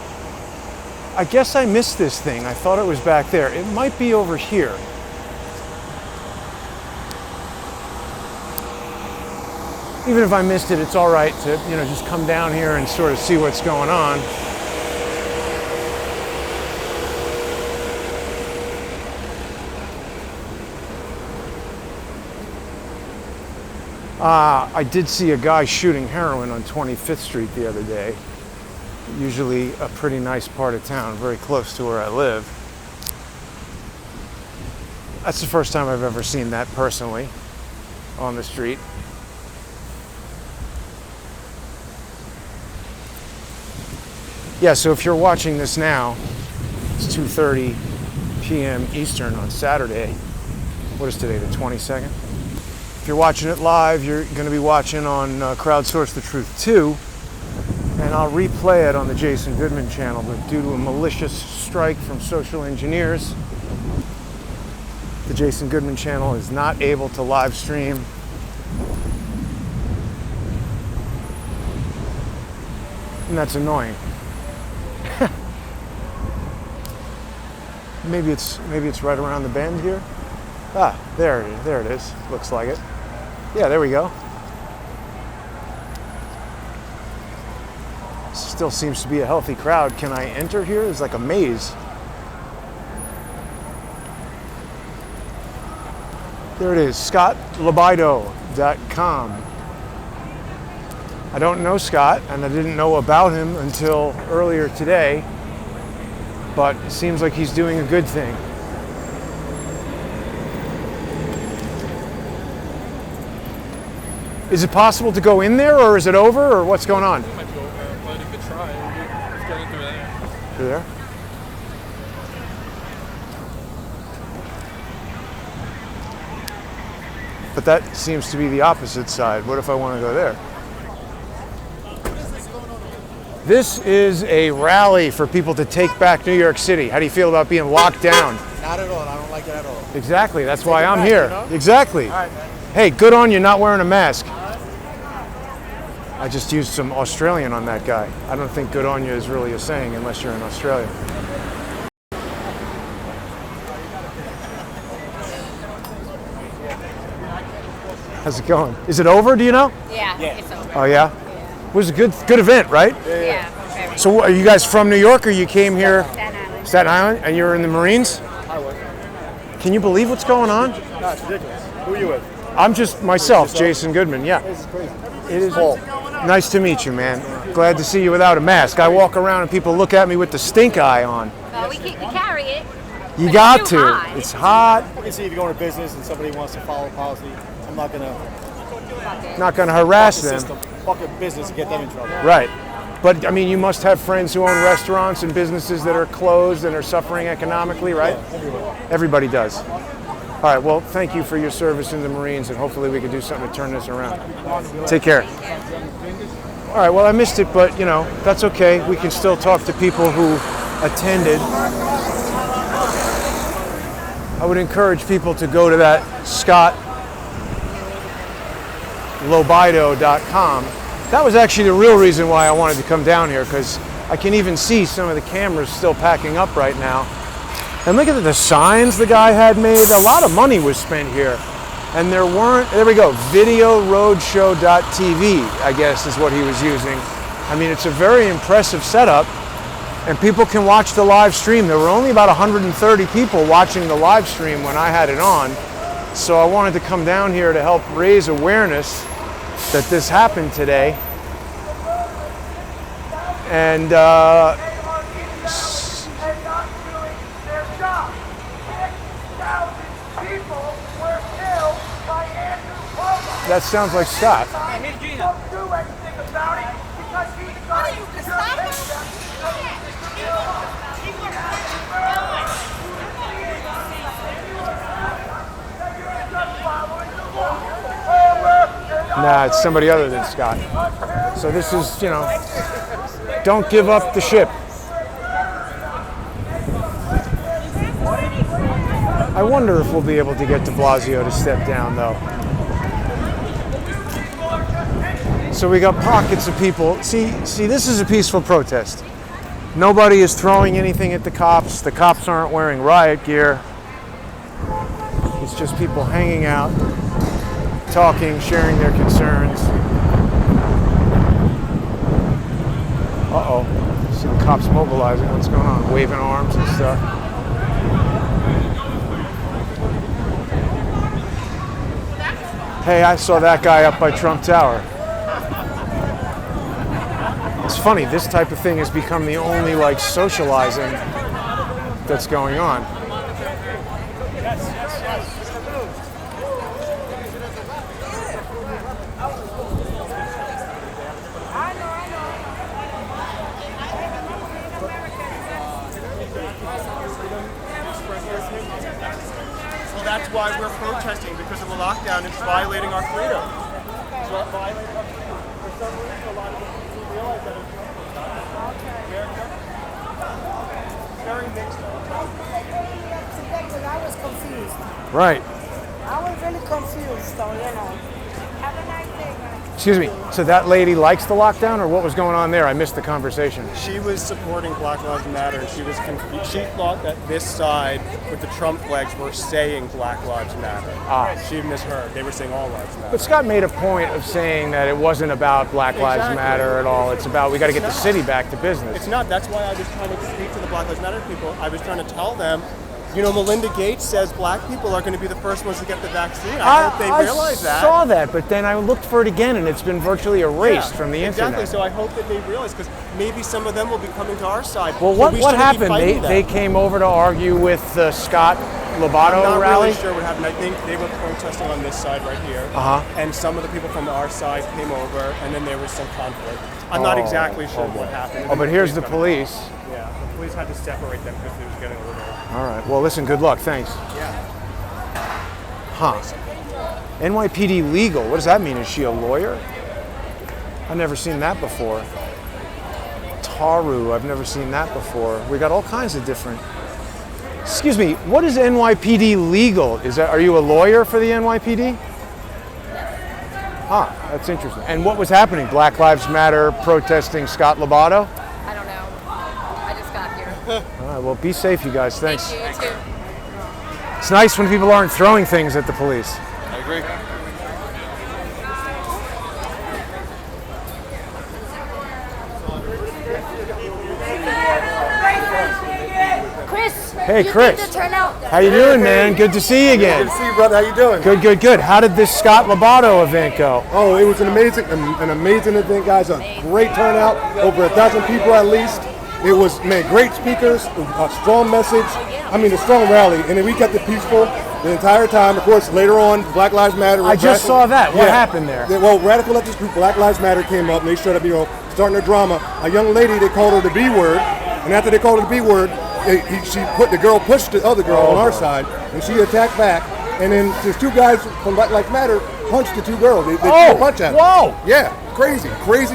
I guess I missed this thing. I thought it was back there. It might be over here. Even if I missed it, it's all right to, just come down here and sort of see what's going on. I did see a guy shooting heroin on 25th Street the other day. Usually a pretty nice part of town, very close to where I live. That's the first time I've ever seen that personally on the street. Yeah, so if you're watching this now, it's 2:30 p.m. Eastern on Saturday. What is today, the 22nd? If you're watching it live, you're going to be watching on Crowdsource The Truth 2, and I'll replay it on the Jason Goodman channel, but due to a malicious strike from social engineers, the Jason Goodman channel is not able to live stream. And that's annoying. Maybe it's right around the bend here. Ah, there it is. Looks like it. Yeah, there we go. Still seems to be a healthy crowd. Can I enter here? It's like a maze. There it is, ScottLoBaido.com. I don't know Scott, and I didn't know about him until earlier today, but it seems like he's doing a good thing. Is it possible to go in there, or is it over, or what's going on? It might be over, but if you try, let's get in through there. Through there? But that seems to be the opposite side. What if I want to go there? This is a rally for people to take back New York City. How do you feel about being locked down? Not at all. I don't like it at all. Exactly. That's why I'm here. You know? Exactly. All right, man. Hey, good on you not wearing a mask. I just used some Australian on that guy. I don't think good on you is really a saying unless you're in Australia. How's it going? Is it over, do you know? Yeah, it's over. Oh yeah? It was a good event, right? Yeah, very. So are you guys from New York, or you came here? Staten Island. Staten Island? And you're in the Marines? I was. Can you believe what's going on? No, it's ridiculous. Who are you with? I'm just myself, Jason Goodman, yeah. This is crazy. It is. Nice to meet you, man. Glad to see you without a mask. I walk around and people look at me with the stink eye on. Well, we carry it. You But got it's to. too hot. It's hot. You can see if you're going to business and somebody wants to follow policy, I'm not going to Not going to harass the them. system, fuck a business and get them in trouble. Right. But I mean, you must have friends who own restaurants and businesses that are closed and are suffering economically, right? Yeah, everywhere. Everybody does. All right. Well, thank you for your service in the Marines, and hopefully we can do something to turn this around. Take care. All right. Well, I missed it, but you know that's okay. We can still talk to people who attended. I would encourage people to go to that ScottLoBaido.com. That was actually the real reason why I wanted to come down here, because I can even see some of the cameras still packing up right now. And look at the signs the guy had made. A lot of money was spent here. And there we go, videoroadshow.tv, I guess is what he was using. I mean, it's a very impressive setup, and people can watch the live stream. There were only about 130 people watching the live stream when I had it on. So I wanted to come down here to help raise awareness that this happened today. And that sounds like Scott. Nah, it's somebody other than Scott. So this is, you know, don't give up the ship. I wonder if we'll be able to get de Blasio to step down, though. So we got pockets of people. See, this is a peaceful protest. Nobody is throwing anything at the cops. The cops aren't wearing riot gear. It's just people hanging out, talking, sharing their concerns. Uh-oh. See the cops mobilizing. What's going on? Waving arms and stuff. Hey, I saw that guy up by Trump Tower. It's funny, this type of thing has become the only, like, socializing that's going on. Well, that's why we're protesting, because of the lockdown. It's violating our freedom. It's violating our freedom. For some reason, a lot of people realize that it's very mixed. I was confused. Right. I was really confused, so Have a nice day, guys. Excuse me. So that lady likes the lockdown, or what was going on there? I missed the conversation. She was supporting Black Lives Matter. She was confused. She thought that this side with the Trump flags were saying Black Lives Matter. She misheard. They were saying all lives matter. But Scott made a point of saying that it wasn't about Black Lives Matter at all. It's about we got to get the city back to business. It's not. That's why I was trying to speak to the Black Lives Matter people. I was trying to tell them, Melinda Gates says black people are going to be the first ones to get the vaccine. I hope they realize that. I saw that, but then I looked for it again, and it's been virtually erased from the internet. Exactly. So I hope that they realize, because maybe some of them will be coming to our side. Well, what happened? They came over to argue with the Scott LoBaido I'm not rally? really sure what happened. I think they were protesting on this side right here, and some of the people from our side came over, and then there was some conflict. I'm not exactly sure what happened. Oh, but here's the police. Yeah, the police had to separate them because it was getting a little... All right. Well, listen, good luck. Thanks. Yeah. Huh. NYPD legal. What does that mean? Is she a lawyer? I've never seen that before. Taru. I've never seen that before. We got all kinds of different... Excuse me. What is NYPD legal? Are you a lawyer for the NYPD? Huh. That's interesting. And what was happening? Black Lives Matter protesting Scott LoBaido? I don't know. I just got here. All right, well, be safe, you guys. Thanks. Thank you, you too. It's nice when people aren't throwing things at the police. I agree. Chris. Hey, Chris. You turn out. How you doing, man? Good to see you again. Good to see you, brother. How you doing? Good, good, good. How did this Scott LoBaido event go? Oh, it was an amazing event, guys. A great turnout. Over 1,000 people at least. It was, great speakers, a strong message. A strong rally. And then we kept it peaceful the entire time. Of course, later on, Black Lives Matter. I just saw that. What happened there? Well, radical leftist group Black Lives Matter came up and they started, starting their drama. A young lady, they called her the B word. And after they called her the B word, the girl pushed the other girl on our side, and she attacked back. And then there's two guys from Black Lives Matter punched the two girls. They threw a punch at them. Whoa! Yeah, crazy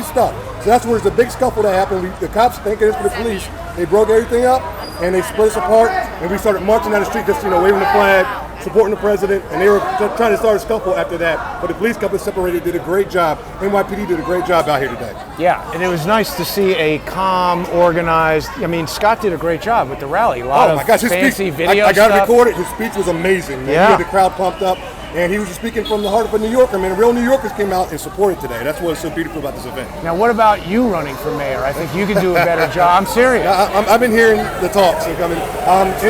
stuff. So that's where there's a big scuffle that happened. The cops, thanking us for the police, they broke everything up, and they split us apart, and we started marching down the street, just waving the flag, supporting the president, and they were trying to start a scuffle after that. But the police company separated, did a great job. NYPD did a great job out here today. Yeah, and it was nice to see a calm, organized. Scott did a great job with the rally. A lot of fancy video I got it stuff. recorded. His speech was amazing. Man. Yeah. He had the crowd pumped up, and he was just speaking from the heart of a New Yorker. Man, real New Yorkers came out and supported today. That's what's so beautiful about this event. Now, what about you running for mayor? I think you could do a better job. I'm serious. I've been hearing the talks. In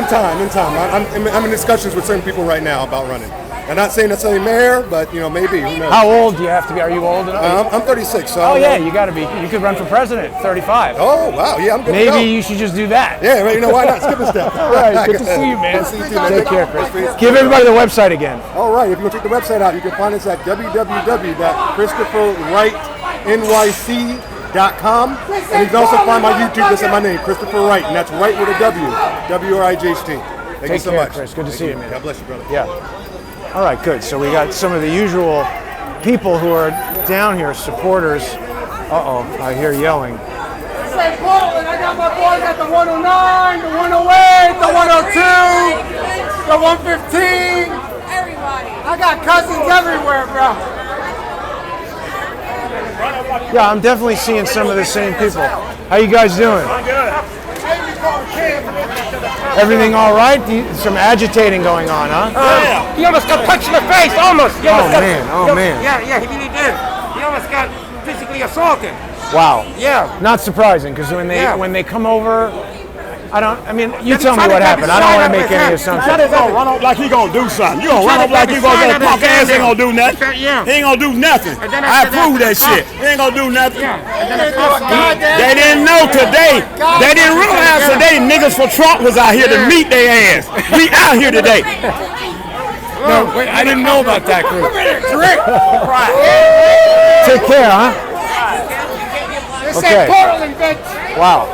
time. I'm in discussions with certain people right now about running. I'm not saying necessarily mayor, but maybe. Who knows? How old do you have to be? Are you old enough? I'm 36. So you got to be. You could run for president. 35. Oh wow, yeah, I'm good. Maybe you should just do that. Yeah, why not? Skip a step. All right, good to see you, man. Good to see you too, man. Take care, Chris. Give everybody the website again. All right, if you want to check the website out, you can find us at www.christopherwrightnyc.com, and you can also find my YouTube. Just at my name, Christopher Wright, and that's Wright with a W, W-R-I-G-H-T. Thank you so much. Chris. Good to see you, man. God bless you, brother. Yeah. All right, good. So we got some of the usual people who are down here, supporters. Uh-oh, I hear yelling. St. Portland, I got my boys at the 109, the 108, the 102, the 115. Everybody. I got cousins everywhere, bro. Yeah, I'm definitely seeing some of the same people. How you guys doing? Everything all right? Some agitating going on, huh? Yeah. He almost got punched in the face, almost. Oh, man. Yeah, he really did. He almost got physically assaulted. Wow. Yeah. Not surprising, because when they come over, you tell me try to what grab happened. his I don't want side to make of his any hand. assumptions. He's gonna run up like he gonna do something. You gonna run up like you gonna get punk ass. He ain't gonna do nothing. Yeah. He ain't gonna do nothing. And then I after approve that, that shit. He ain't gonna do nothing. Yeah. And then They didn't know today. They didn't realize today niggas for Trump was out here to meet their ass. We out here today. No, wait, I didn't know about that group. Drink. Take care, huh? Okay. Portland, bitch. Wow.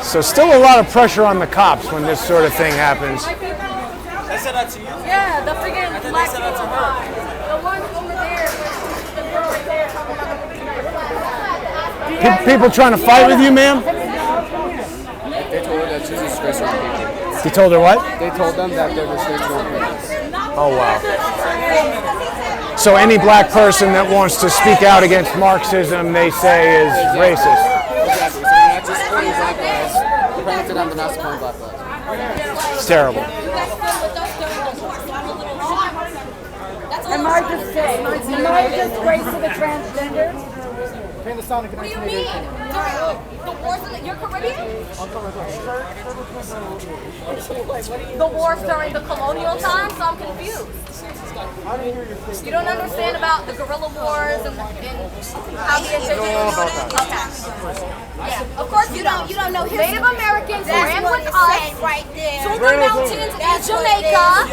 So still a lot of pressure on the cops when this sort of thing happens. said that to you? Yeah, the freaking black said that to people. her. The one over there, the girl right there talking about the People trying to fight with you, ma'am? They told her that she's a disgrace to her people. You told her what? They told them that they're disgrace to her people. Oh, wow. So any black person that wants to speak out against Marxism, they say is racist. Exactly. So they're not just supporting black lives. Comparing to them, they're not supporting black lives. It's terrible. Am I disgrace to the transgenders? What do you mean? The wars in you're Caribbean? The wars during the colonial times? So I'm confused. You don't understand about the guerrilla wars and how the indigenous. Okay. Yeah. Of course you don't. You don't know history. Native Americans ran with us right there. through the mountains in Jamaica.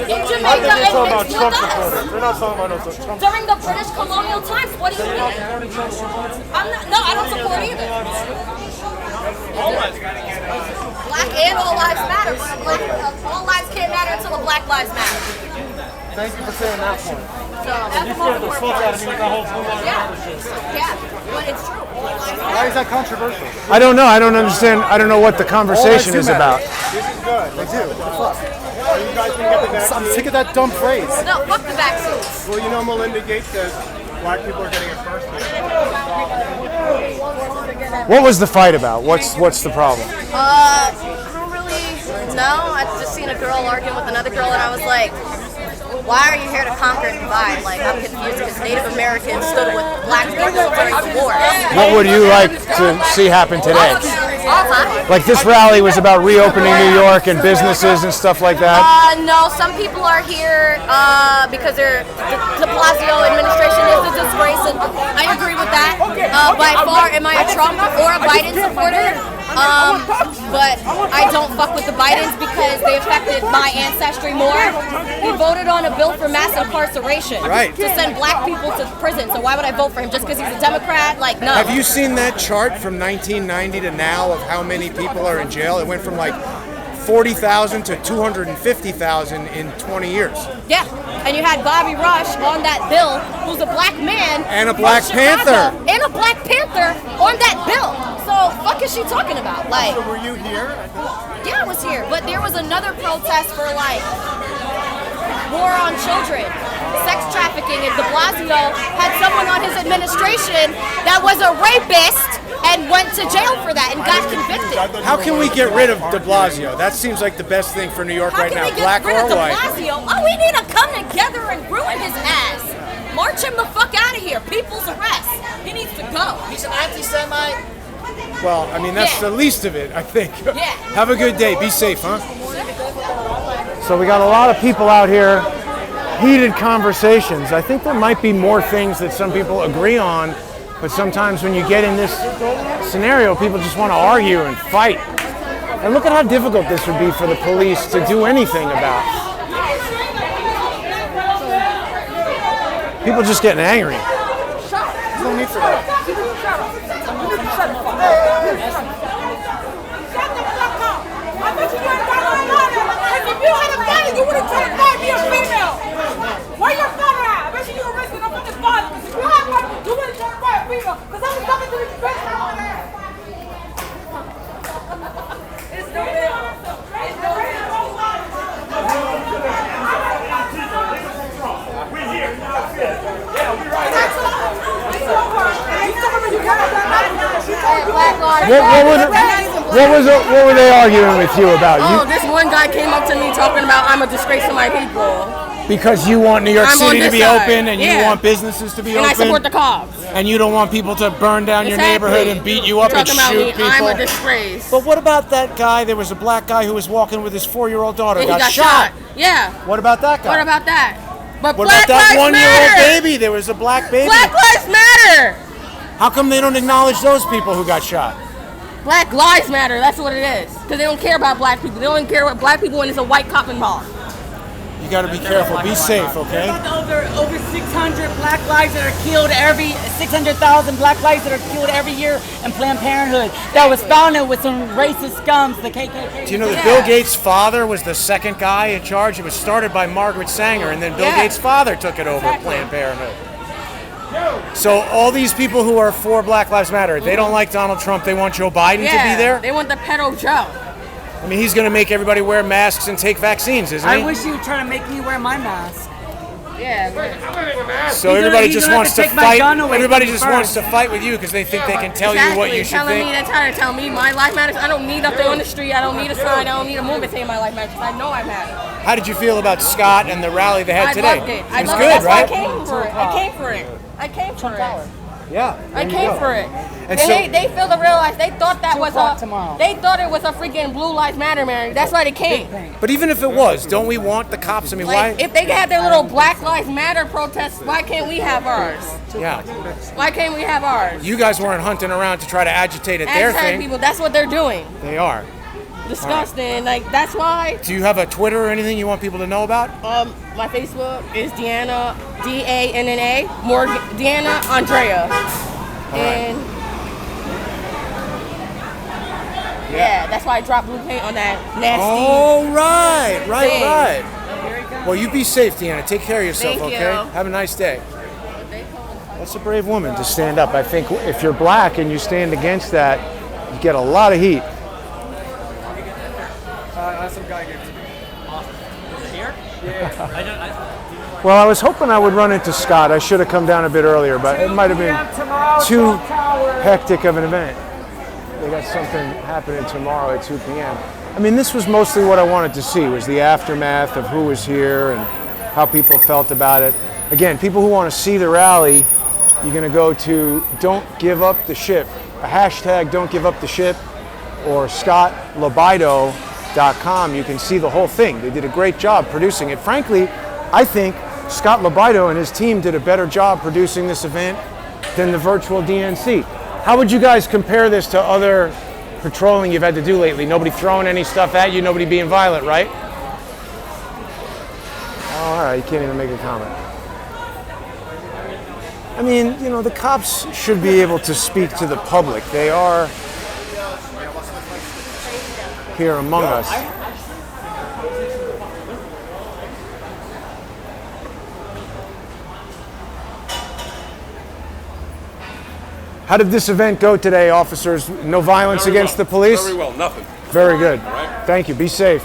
In Jamaica and mixed with us. They're not talking about no Trump. During the British colonial times, what do you mean? I'm not. No, I don't support either. Black and all lives matter, but all lives can't matter until the Black Lives Matter. Thank you for saying that point. So that's You scared the fuck out of me with that whole yeah, but it's true. Why is that controversial? I don't know. I don't understand. I don't know what the conversation is about. This is good. They do. What the fuck? Are you guys gonna get the vaccine? I'm sick of that dumb phrase. No, fuck the vaccines. Well, you know, Melinda Gates says black people are getting it first. What was the fight about? What's the problem? I don't really know. I just seen a girl arguing with another girl, and I was like, why are you here to conquer and divide? Like, I'm confused because Native Americans stood with black people during the war. What would you like to see happen today? Like this rally was about reopening New York and businesses and stuff like that? No, some people are here because the de Blasio administration is a disgrace, and I agree with that. By far, am I a Trump or a Biden supporter? But I don't fuck with the Bidens because they affected my ancestry more. He voted on a bill for mass incarceration to send black people to prison. So why would I vote for him just because he's a Democrat? Like, no. Have you seen that chart from 1990 to now of how many people are in jail? It went from like 40,000 to 250,000 in 20 years. Yeah, and you had Bobby Rush on that bill, who's a black man. And a Black Panther. And a Black Panther on that bill. So, fuck is she talking about? Like, So were you here? yeah, I was here, but there was another protest for like war on children, sex trafficking, and de Blasio had someone on his administration that was a rapist and went to jail for that and got convicted. How can we get rid of de Blasio? That seems like the best thing for New York How right can now, we get black rid or of de white. Blasio? Oh, we need to come together and ruin his ass. March him the fuck out of here. People's arrest. He needs to go. He's an anti-Semite. Well, I mean, that's the least of it, I think. Yeah. Have a good day. Be safe, huh? So we got a lot of people out here, heated conversations. I think there might be more things that some people agree on, but sometimes when you get in this scenario, people just want to argue and fight. And look at how difficult this would be for the police to do anything about. People just getting angry. There's no need for that. If you had a father, you would have tried to find me a female. Where your father at? I bet you arrested a fucking father. Because if you had one, you would have tried to find a female. Because I was coming to this bitch over there. It's no real. It's no real. We're here. Yeah, we're right here. What were they arguing with you about? Oh, this one guy came up to me talking about I'm a disgrace to my people. Because you want New York I'm City on to be this side. open and you Yeah. want businesses to be And open. I support the cops. And you don't want people to burn down your Exactly. neighborhood and beat you up and Talking about shoot me, people. I'm a disgrace. But what about that guy? There was a black guy who was walking with his 4-year-old daughter. And he got shot. Yeah. What about that guy? What about that? But What Black about that Lives 1-year-old Matter. baby? There was a black baby. Black Lives Matter. How come they don't acknowledge those people who got shot? Black Lives Matter. That's what it is. Because they don't care about black people. They don't care about black people when it's a white cop involved. You got to be careful. Be safe, okay? Over 600 black lives that are killed 600,000 black lives that are killed every year in Planned Parenthood. That was founded with some racist scums, the KKK. Do you know that Bill Gates' father was the second guy in charge? It was started by Margaret Sanger, and then Bill Gates' father took it over, Planned Parenthood. So all these people who are for Black Lives Matter, they don't like Donald Trump. They want Joe Biden to be there? They want the pedo Joe. I mean, he's going to make everybody wear masks and take vaccines, isn't he? I wish you would try to make me wear my mask. Yeah. So everybody just wants to fight. Everybody just wants to fight with you because they think they can tell you what you should think. They're trying to tell me my life matters. I don't need up there on the street. I don't need a sign. I don't need a movement saying my life matters. I know I matter. How did you feel about Scott and the rally they had today? I loved it. It was good, right? I came for it. I came for it. Yeah. I came for it. And they failed to realize they thought that was they thought it was a freaking Blue Lives Matter, man. That's why they came. But even if it was, don't we want the cops? I mean, why? If they had their little Black Lives Matter protests, why can't we have ours? Yeah. Why can't we have ours? You guys weren't hunting around to try to agitate at their thing. People, that's what they're doing. They are. Disgusting. Like, that's why. Do you have a Twitter or anything you want people to know about? My Facebook is Deanna, D-A-N-N-A, Deanna Andrea. And yeah, that's why I dropped blue paint on that nasty. Oh, right. Well, you be safe, Deanna. Take care of yourself, Thank okay? you. Have a nice day. That's a brave woman to stand up. I think if you're black and you stand against that, you get a lot of heat. Some guy gave it to me. Awesome. Here? Yeah. Well, I was hoping I would run into Scott. I should have come down a bit earlier, but it might have been too hectic of an event. They got something happening tomorrow at 2 p.m. I mean, this was mostly what I wanted to see, was the aftermath of who was here and how people felt about it. Again, people who want to see the rally, you're going to go to Don't Give Up the Ship, a hashtag Don't Give Up the Ship, or ScottLoBaido.com. You can see the whole thing. They did a great job producing it. Frankly, I think Scott LoBaido and his team did a better job producing this event than the virtual DNC. How would you guys compare this to other patrolling you've had to do lately? Nobody throwing any stuff at you, nobody being violent, right? Oh, all right, you can't even make a comment. I mean, you know, the cops should be able to speak to the public. They are here among us. How did this event go today, officers? No violence against the police? Very well, nothing. Very good. Right. Thank you. Be safe.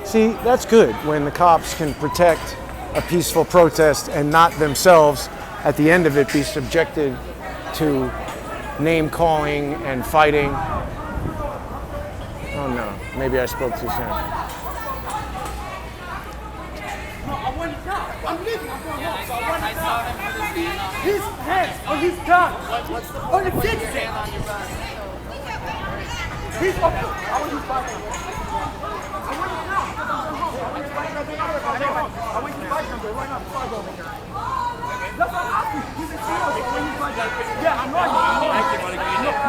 See, that's good when the cops can protect a peaceful protest and not themselves, at the end of it, be subjected to name calling and fighting. Oh no, maybe I spoke too soon. I'm leaving. I'm going home. So I run it down. His hands on his gun. On the fixed it. He's okay. I want his bike. I want it now. I want his bike number. I want his bike number right now before I go. That's what I'm asking. He's a CEO. I want his bike number. Yeah, I know. No,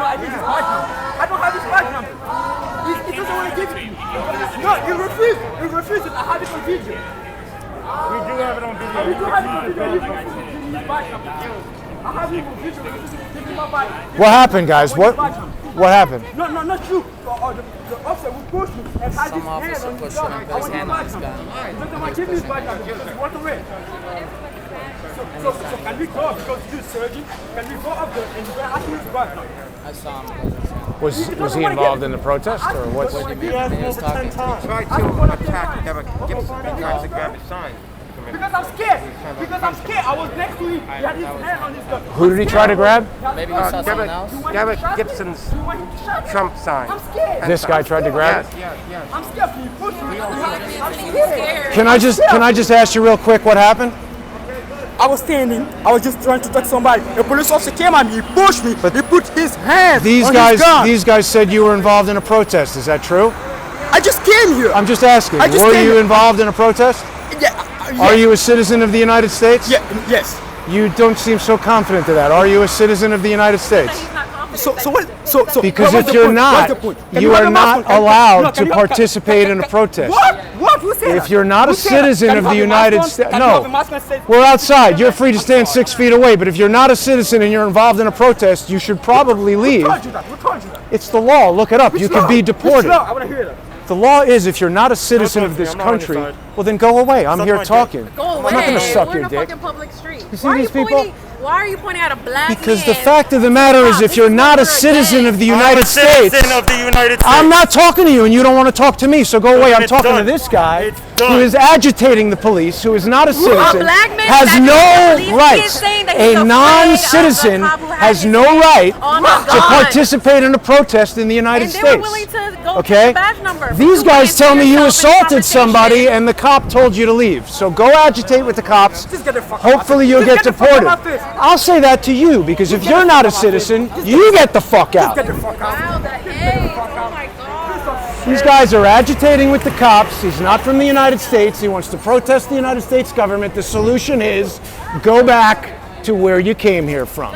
I need his bike number. I don't have his bike number. He doesn't want to give it to me. No, you refuse. You refuse it. I have it on video. We do have it on video. We do have it on video. I have it on video. Give me my bike. What happened, guys? What happened? No, not you. The officer will push me and had his hand on his gun. I want his bike number. He doesn't want to give me his bike number because he wants to win. So can we go because you're surgeon? Can we go up there and ask him his bike number? I saw him. Was he involved in the protest or what? He asked me over 10 times. Tried to attack Kevin Gibson tries to grab his sign. Because I'm scared. I was next to him. He had his hand on his gun. Who did he try to grab? Maybe you saw something else? Gavin Gibson's Trump sign. I'm scared. This guy tried to grab it? Yes. I'm scared. Can you push me? I'm scared. Can I just ask you real quick what happened? I was standing. I was just trying to touch somebody. A police officer came at me. He pushed me. But he put his hand on his gun. These guys said you were involved in a protest. Is that true? I just came here. I'm just asking. Were you involved in a protest? Yeah. Are you a citizen of the United States? Yeah. Yes. You don't seem so confident of that. Are you a citizen of the United States? So Because what's if the you're point? not, What's the point? Can you have are a mask not on? Can- allowed no, can to you- participate in a protest. What? Who said If that? you're not a Who said that? citizen Can of you the have a mask United on? States, Can you have a no, mask on? Say- we're outside. You're free to stand 6 feet away. But if you're not a citizen and you're involved in a protest, you should probably leave. Who told you that? Who told you that? It's the law. Look it up. You could be deported. I want to hear that. The law is if you're not a citizen of this I'm not on your country, side. well then go away. I'm here talking. Go away. I'm not going to suck We're your in a dick. fucking public street. You see Why are these you people? pointing? Why are you pointing at a black Because man? the fact of the matter is if you're not a citizen of the United States, Citizen of the United States. I'm not talking to you and you don't want to talk to me, so go away. I'm It's talking to done. this guy It's done. who is agitating the police, who is not a citizen, black man has is no agitating the police. He is rights. saying that he's A afraid of the non-citizen cop who has has his no hand right on the to gun. participate in a protest in the United And they States. were willing to go Okay? get the badge number. These guys tell me you assaulted conversation. somebody and the cop told you to leave. So go agitate with the cops. Just get the fuck out. Hopefully you'll Just get the fuck out deported. of this. I'll say that to you because if you're not a citizen, you get the fuck out. Get the fuck out. Wow, that is. Oh my God. These guys are agitating with the cops. He's not from the United States. He wants to protest the United States government. The solution is go back to where you came here from.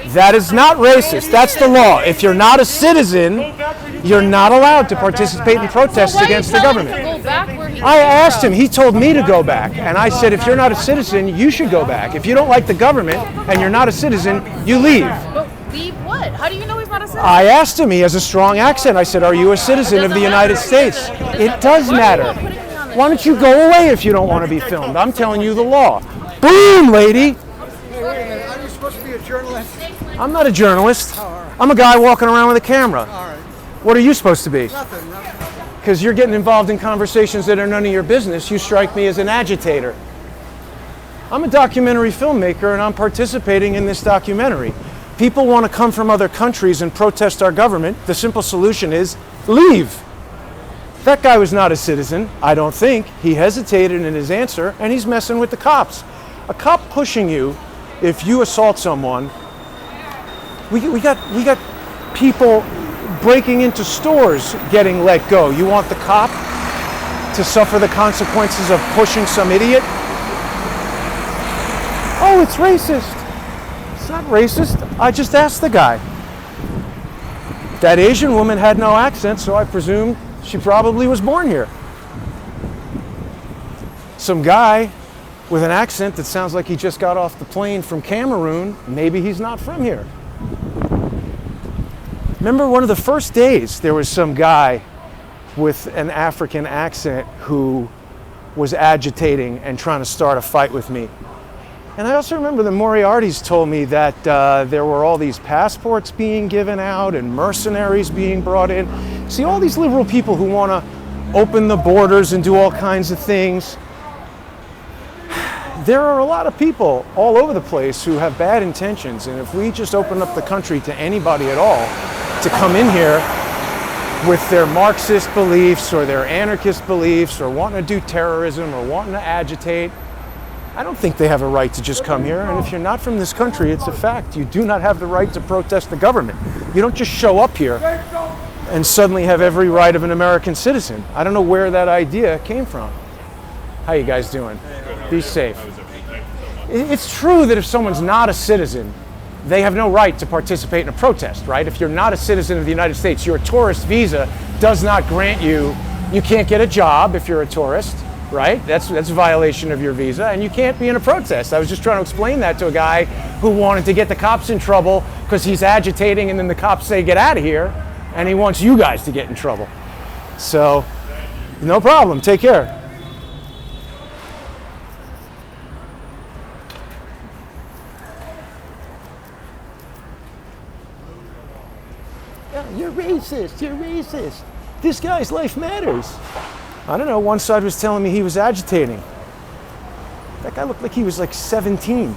That is not racist. That's the law. If you're not a citizen, you're not allowed to participate in protests against the government. Go back where he I asked him, he told me to go back. And I said, if you're not a citizen, you should go back. If you don't like the government and you're not a citizen, you leave. But leave what? How do you know he's not a citizen? I asked him, he has a strong accent. I said, are you a citizen of the United States? It does matter. Why don't you go away if you don't want to be filmed? I'm telling you the law. Boom, lady. Are you supposed to be a journalist? I'm not a journalist. I'm a guy walking around with a camera. All right. What are you supposed to be? Nothing. Because you're getting involved in conversations that are none of your business. You strike me as an agitator. I'm a documentary filmmaker and I'm participating in this documentary. People want to come from other countries and protest our government. The simple solution is leave. That guy was not a citizen, I don't think. He hesitated in his answer and he's messing with the cops. A cop pushing you if you assault someone. We got people breaking into stores getting let go. You want the cop to suffer the consequences of pushing some idiot? Oh, it's racist. It's not racist. I just asked the guy. That Asian woman had no accent, so I presume she probably was born here. Some guy with an accent that sounds like he just got off the plane from Cameroon, maybe he's not from here. Remember one of the first days, there was some guy with an African accent who was agitating and trying to start a fight with me. And I also remember the Moriartys told me that there were all these passports being given out and mercenaries being brought in. See, all these liberal people who want to open the borders and do all kinds of things. There are a lot of people all over the place who have bad intentions, and if we just open up the country to anybody at all to come in here with their Marxist beliefs or their anarchist beliefs or wanting to do terrorism or wanting to agitate, I don't think they have a right to just come here. And if you're not from this country, it's a fact. You do not have the right to protest the government. You don't just show up here and suddenly have every right of an American citizen. I don't know where that idea came from. How you guys doing? Be safe. It's true that if someone's not a citizen, they have no right to participate in a protest, right? If you're not a citizen of the United States, your tourist visa does not grant you can't get a job if you're a tourist, right? That's a violation of your visa, and you can't be in a protest. I was just trying to explain that to a guy who wanted to get the cops in trouble because he's agitating and then the cops say, get out of here, and he wants you guys to get in trouble. So, no problem, take care. You're racist, you're racist. This guy's life matters. I don't know, one side was telling me he was agitating. That guy looked like he was like 17.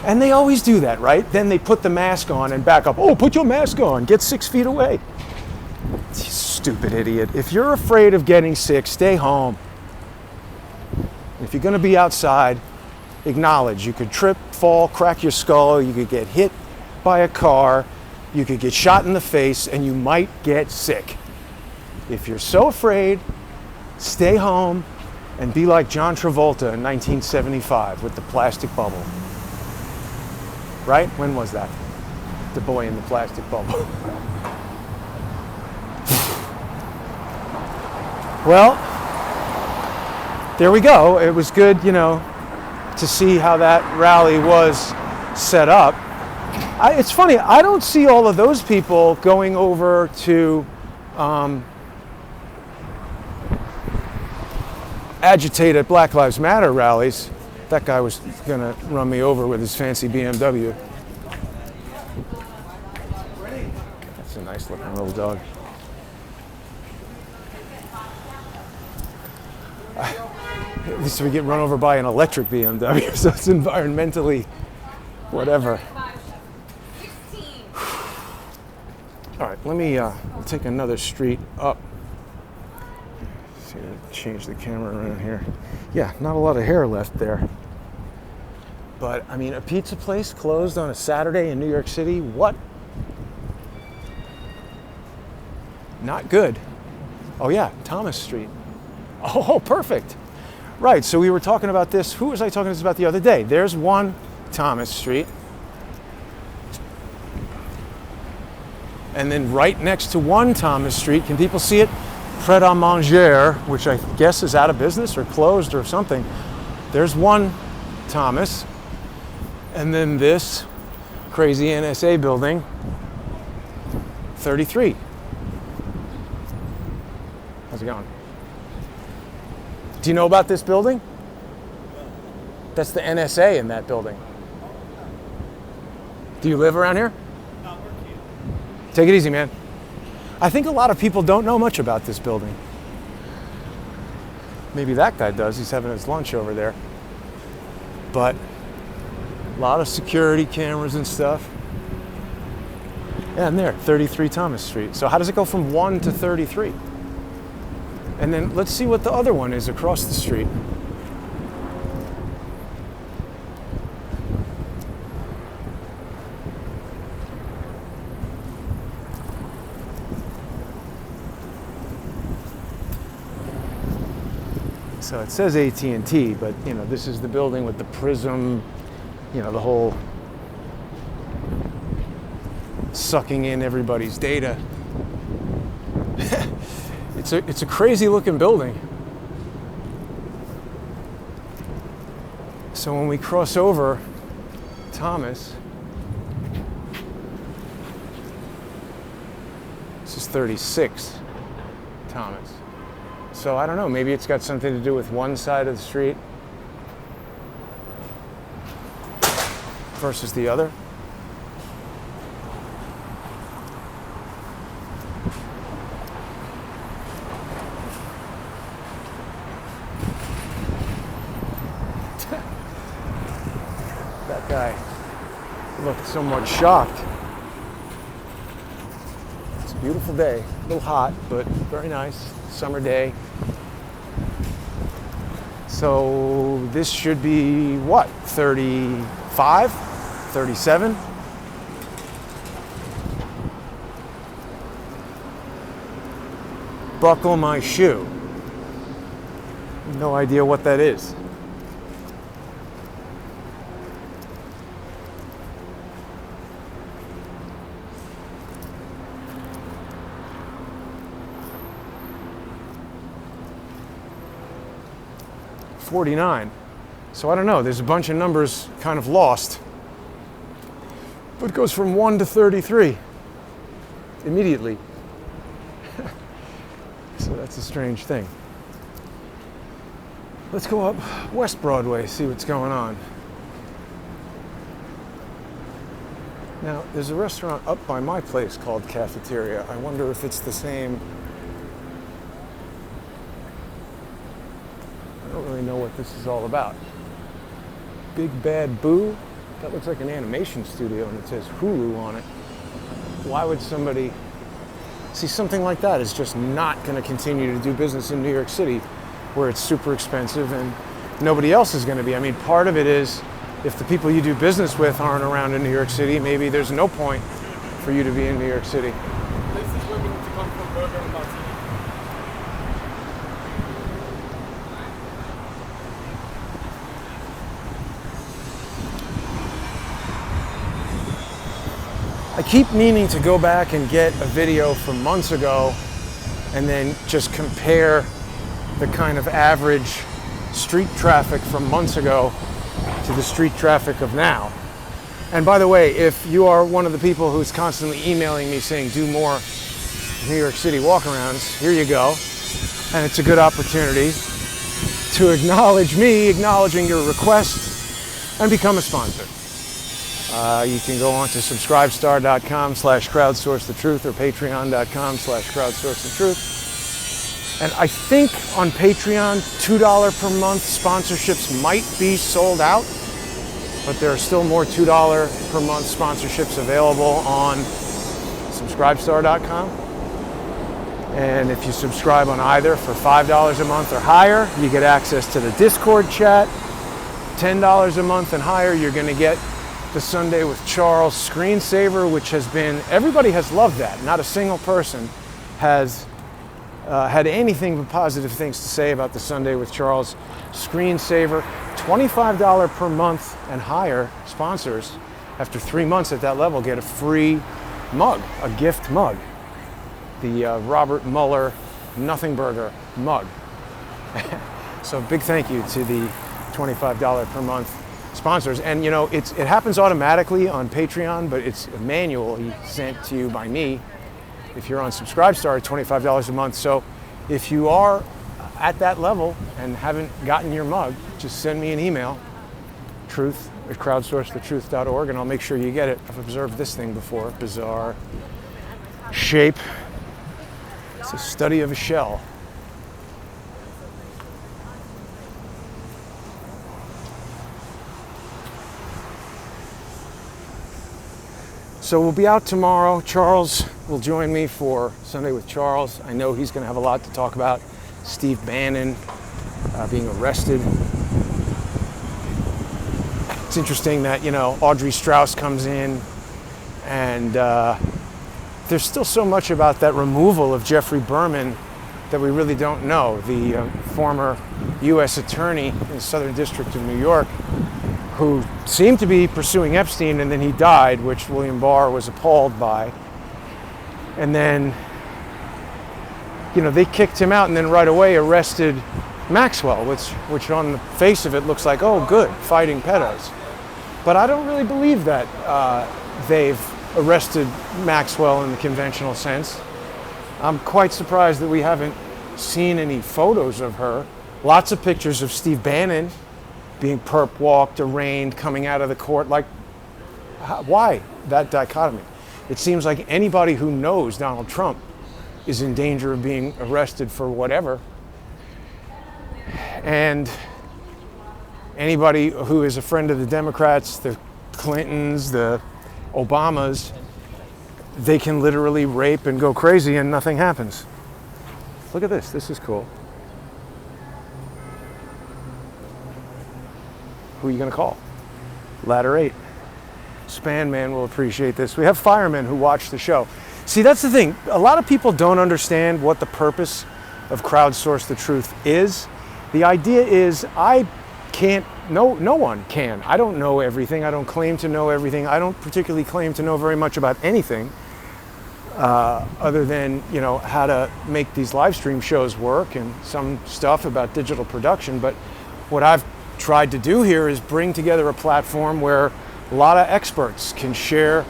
And they always do that, right? Then they put the mask on and back up. Oh, put your mask on, get 6 feet away. You stupid idiot. If you're afraid of getting sick, stay home. If you're gonna be outside, acknowledge. You could trip, fall, crack your skull, you could get hit by a car, you could get shot in the face, and you might get sick. If you're so afraid, stay home and be like John Travolta in 1975 with the plastic bubble. Right? When was that? The boy in the plastic bubble. Well, there we go. It was good, you know, to see how that rally was set up. It's funny, I don't see all of those people going over to agitate at Black Lives Matter rallies. That guy was gonna run me over with his fancy BMW. That's a nice looking little dog. At least we get run over by an electric BMW, so it's environmentally whatever. All right, let me take another street up. See, change the camera around here. Yeah, not a lot of hair left there. But, I mean, a pizza place closed on a Saturday in New York City, what? Not good. Oh yeah, Thomas Street. Oh, perfect. Right, so we were talking about this. Who was I talking to this about the other day? There's 1 Thomas Street. And then right next to 1 Thomas Street, can people see it? Pret a Manger, which I guess is out of business or closed or something. There's 1 Thomas. And then this crazy NSA building, 33. How's it going? Do you know about this building? That's the NSA in that building. Do you live around here? Take it easy, man. I think a lot of people don't know much about this building. Maybe that guy does. He's having his lunch over there. But a lot of security cameras and stuff. Yeah, and there, 33 Thomas Street. So how does it go from 1 to 33? And then let's see what the other one is across the street. So it says AT&T, but you know, this is the building with the prism, you know, the whole sucking in everybody's data. It's a crazy looking building. So when we cross over Thomas, this is 36 Thomas. So I don't know, maybe it's got something to do with one side of the street versus the other. That guy looked somewhat shocked. It's a beautiful day, a little hot, but very nice, summer day. So this should be what, 35, 37? Buckle my shoe. No idea what that is. $49. So I don't know, there's a bunch of numbers kind of lost. But it goes from 1 to 33 immediately. So that's a strange thing. Let's go up West Broadway, see what's going on. Now, there's a restaurant up by my place called Cafeteria. I wonder if it's the same. I don't really know what this is all about. Big Bad Boo? That looks like an animation studio and it says Hulu on it. Why would somebody... See, something like that is just not going to continue to do business in New York City where it's super expensive and nobody else is going to be. I mean, part of it is if the people you do business with aren't around in New York City, maybe there's no point for you to be in New York City. This is looking to come from Burger and Martini. I keep meaning to go back and get a video from months ago and then just compare the kind of average street traffic from months ago to the street traffic of now. And by the way, if you are one of the people who's constantly emailing me saying do more New York City walkarounds, here you go. And it's a good opportunity to acknowledge me, acknowledging your request, and become a sponsor. You can go on to subscribestar.com/crowdsourcethetruth or patreon.com/crowdsourcethetruth. And I think on Patreon, $2 per month sponsorships might be sold out, but there are still more $2 per month sponsorships available on subscribestar.com. And if you subscribe on either for $5 a month or higher, you get access to the Discord chat. $10 a month and higher, you're going to get the Sunday with Charles screensaver, which has been, everybody has loved that. Not a single person has had anything but positive things to say about the Sunday with Charles screensaver. $25 per month and higher sponsors, after 3 months at that level, get a free mug, a gift mug. The Robert Mueller Nothing Burger mug. So big thank you to the $25 per month sponsors. And you know, it happens automatically on Patreon, but it's a manual sent to you by me. If you're on Subscribestar, $25 a month. So if you are at that level and haven't gotten your mug, just send me an email, truth@crowdsourcethetruth.org, and I'll make sure you get it. I've observed this thing before, bizarre shape. It's a study of a shell. So we'll be out tomorrow. Charles will join me for Sunday with Charles. I know he's going to have a lot to talk about. Steve Bannon being arrested. It's interesting that, you know, Audrey Strauss comes in, and there's still so much about that removal of Jeffrey Berman that we really don't know. The former U.S. attorney in the Southern District of New York, who seemed to be pursuing Epstein, and then he died, which William Barr was appalled by. And then, you know, they kicked him out and then right away arrested Maxwell, which on the face of it looks like, oh, good, fighting pedos. But I don't really believe that they've arrested Maxwell in the conventional sense. I'm quite surprised that we haven't seen any photos of her. Lots of pictures of Steve Bannon being perp walked, arraigned, coming out of the court. Like, why that dichotomy? It seems like anybody who knows Donald Trump is in danger of being arrested for whatever. And anybody who is a friend of the Democrats, the Clintons, the Obamas, they can literally rape and go crazy and nothing happens. Look at this. This is cool. Who are you going to call? Ladder 8. Span Man will appreciate this. We have firemen who watch the show. See, that's the thing. A lot of people don't understand what the purpose of Crowdsource the Truth is. The idea is no one can. I don't know everything. I don't claim to know everything. I don't particularly claim to know very much about anything other than, you know, how to make these live stream shows work and some stuff about digital production. But what I've tried to do here is bring together a platform where a lot of experts can share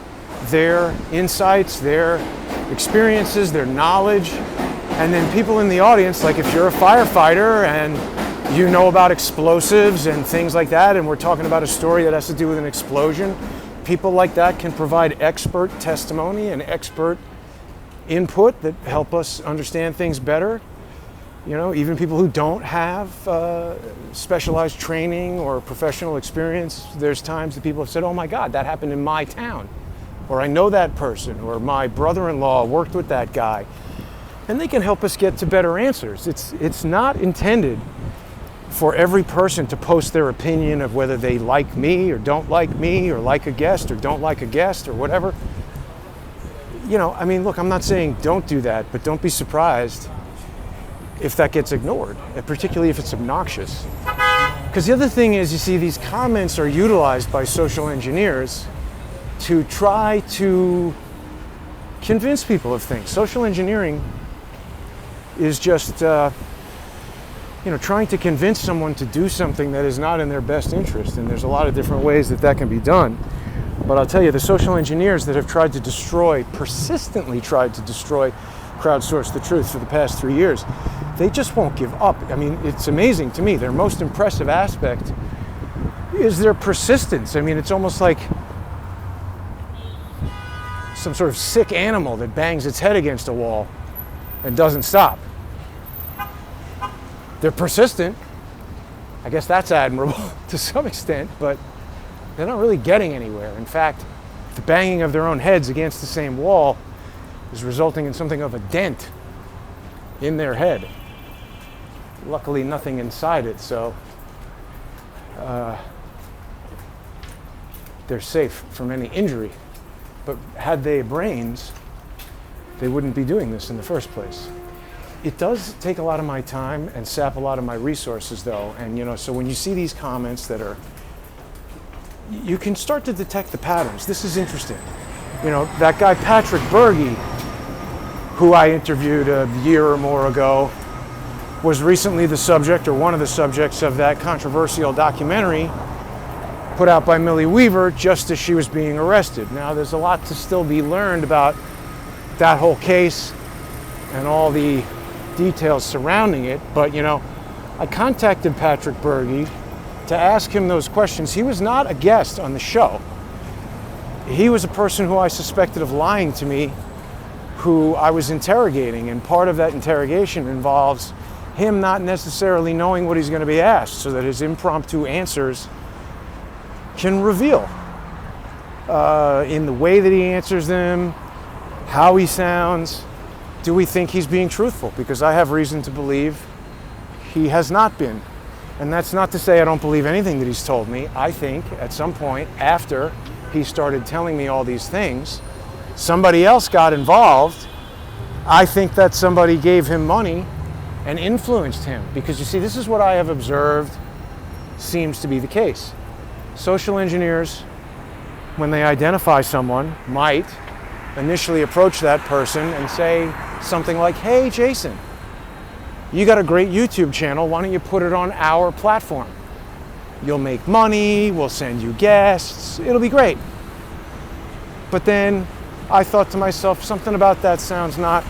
their insights, their experiences, their knowledge, and then people in the audience, like if you're a firefighter and you know about explosives and things like that, and we're talking about a story that has to do with an explosion, people like that can provide expert testimony and expert input that help us understand things better. You know, even people who don't have specialized training or professional experience, there's times that people have said, oh my God, that happened in my town, or I know that person, or my brother-in-law worked with that guy. And they can help us get to better answers. It's not intended for every person to post their opinion of whether they like me or don't like me, or like a guest or don't like a guest or whatever. You know, I mean, look, I'm not saying don't do that, but don't be surprised if that gets ignored, particularly if it's obnoxious. Because the other thing is, you see, these comments are utilized by social engineers to try to convince people of things. Social engineering is just, trying to convince someone to do something that is not in their best interest. And there's a lot of different ways that can be done. But I'll tell you, the social engineers that have persistently tried to destroy Crowdsource the Truth for the past 3 years, they just won't give up. I mean, it's amazing to me. Their most impressive aspect is their persistence. I mean, it's almost like some sort of sick animal that bangs its head against a wall and doesn't stop. They're persistent. I guess that's admirable to some extent, but they're not really getting anywhere. In fact, the banging of their own heads against the same wall is resulting in something of a dent in their head. Luckily, nothing inside it, so they're safe from any injury. But had they brains, they wouldn't be doing this in the first place. It does take a lot of my time and sap a lot of my resources, though. And, so when you see these comments you can start to detect the patterns. This is interesting. That guy Patrick Berge, who I interviewed a year or more ago, was recently the subject, or one of the subjects, of that controversial documentary put out by Millie Weaver just as she was being arrested. Now, there's a lot to still be learned about that whole case and all the details surrounding it, but I contacted Patrick Berge to ask him those questions. He was not a guest on the show. He was a person who I suspected of lying to me, who I was interrogating, and part of that interrogation involves him not necessarily knowing what he's going to be asked, so that his impromptu answers can reveal in the way that he answers them, how he sounds. Do we think he's being truthful? Because I have reason to believe he has not been. And that's not to say I don't believe anything that he's told me. I think at some point after he started telling me all these things, somebody else got involved. I think that somebody gave him money and influenced him. Because you see, this is what I have observed seems to be the case. Social engineers, when they identify someone, might initially approach that person and say something like, "Hey, Jason, you got a great YouTube channel. Why don't you put it on our platform? You'll make money, we'll send you guests, it'll be great." But then I thought to myself, something about that sounds not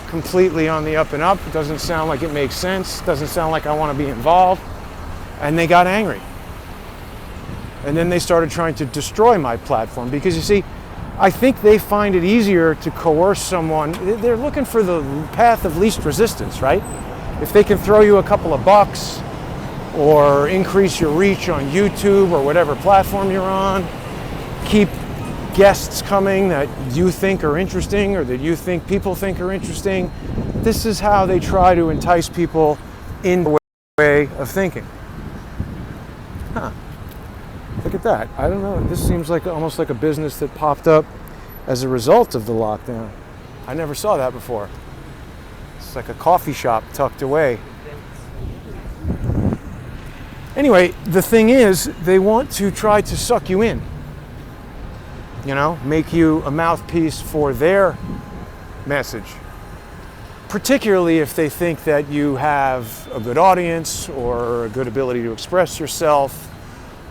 completely on the up and up. It doesn't sound like it makes sense. It doesn't sound like I want to be involved. And they got angry. And then they started trying to destroy my platform, because you see, I think they find it easier to coerce someone. They're looking for the path of least resistance, right? If they can throw you a couple of bucks or increase your reach on YouTube or whatever platform you're on, keep guests coming that you think are interesting or that you think people think are interesting, this is how they try to entice people in the way of thinking. Huh. Look at that. I don't know. This seems like almost like a business that popped up as a result of the lockdown. I never saw that before. It's like a coffee shop tucked away. Anyway, the thing is, they want to try to suck you in. Make you a mouthpiece for their message. Particularly if they think that you have a good audience or a good ability to express yourself,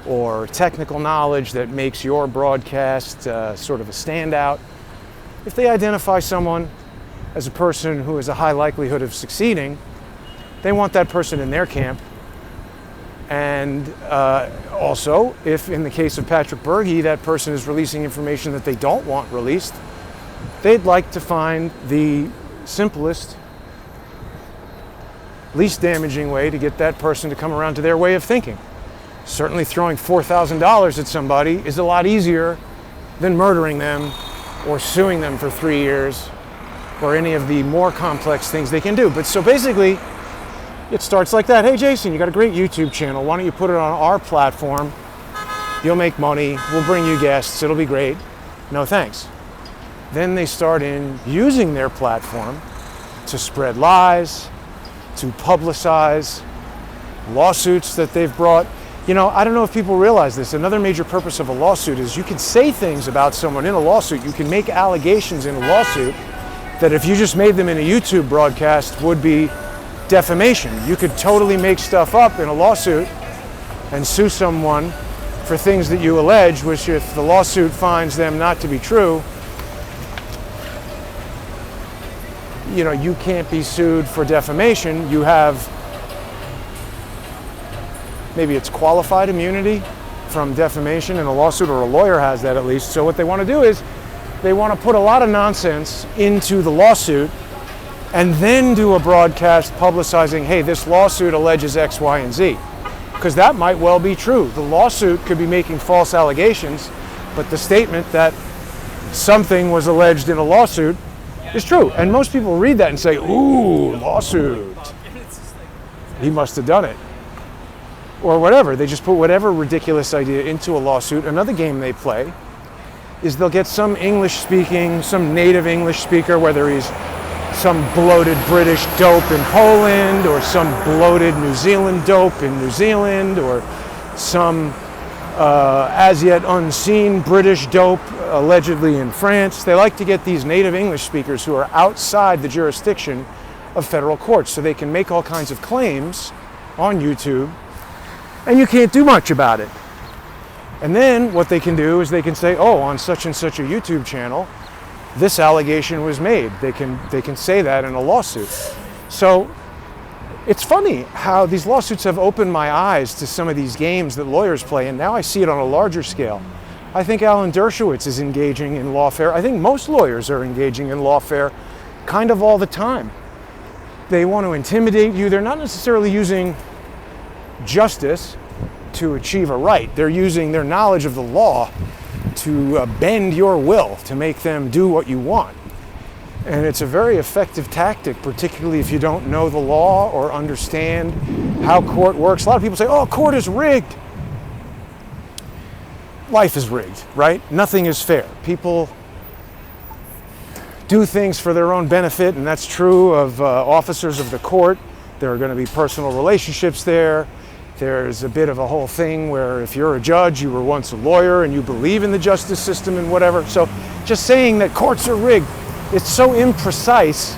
or technical knowledge that makes your broadcast sort of a standout. If they identify someone as a person who has a high likelihood of succeeding, they want that person in their camp. And also, if in the case of Patrick Berge, that person is releasing information that they don't want released, they'd like to find the simplest, least damaging way to get that person to come around to their way of thinking. Certainly throwing $4,000 at somebody is a lot easier than murdering them or suing them for 3 years or any of the more complex things they can do. But so basically, it starts like that. "Hey, Jason, you got a great YouTube channel. Why don't you put it on our platform? You'll make money. We'll bring you guests. It'll be great." No, thanks. Then they start using their platform to spread lies, to publicize lawsuits that they've brought. You know, I don't know if people realize this. Another major purpose of a lawsuit is you can say things about someone in a lawsuit. You can make allegations in a lawsuit that if you just made them in a YouTube broadcast would be defamation. You could totally make stuff up in a lawsuit and sue someone for things that you allege, which if the lawsuit finds them not to be true, you know, you can't be sued for defamation. You have, maybe it's qualified immunity from defamation in a lawsuit, or a lawyer has that at least. So what they want to do is they want to put a lot of nonsense into the lawsuit and then do a broadcast publicizing, hey, this lawsuit alleges X, Y, and Z. Because that might well be true. The lawsuit could be making false allegations, but the statement that something was alleged in a lawsuit is true. And most people read that and say, ooh, lawsuit. He must have done it. Or whatever. They just put whatever ridiculous idea into a lawsuit. Another game they play is they'll get some English speaking, some native English speaker, whether he's some bloated British dope in Poland, or some bloated New Zealand dope in New Zealand, or some as yet unseen British dope allegedly in France. They like to get these native English speakers who are outside the jurisdiction of federal courts, so they can make all kinds of claims on YouTube, and you can't do much about it. And then what they can do is they can say, oh, on such and such a YouTube channel, this allegation was made. They can say that in a lawsuit. So it's funny how these lawsuits have opened my eyes to some of these games that lawyers play, and now I see it on a larger scale. I think Alan Dershowitz is engaging in lawfare. I think most lawyers are engaging in lawfare kind of all the time. They want to intimidate you. They're not necessarily using justice to achieve a right. They're using their knowledge of the law to bend your will, to make them do what you want. And it's a very effective tactic, particularly if you don't know the law or understand how court works. A lot of people say, oh, court is rigged. Life is rigged, right? Nothing is fair. People do things for their own benefit, and that's true of officers of the court. There are going to be personal relationships there. There's a bit of a whole thing where if you're a judge, you were once a lawyer and you believe in the justice system and whatever. So just saying that courts are rigged, it's so imprecise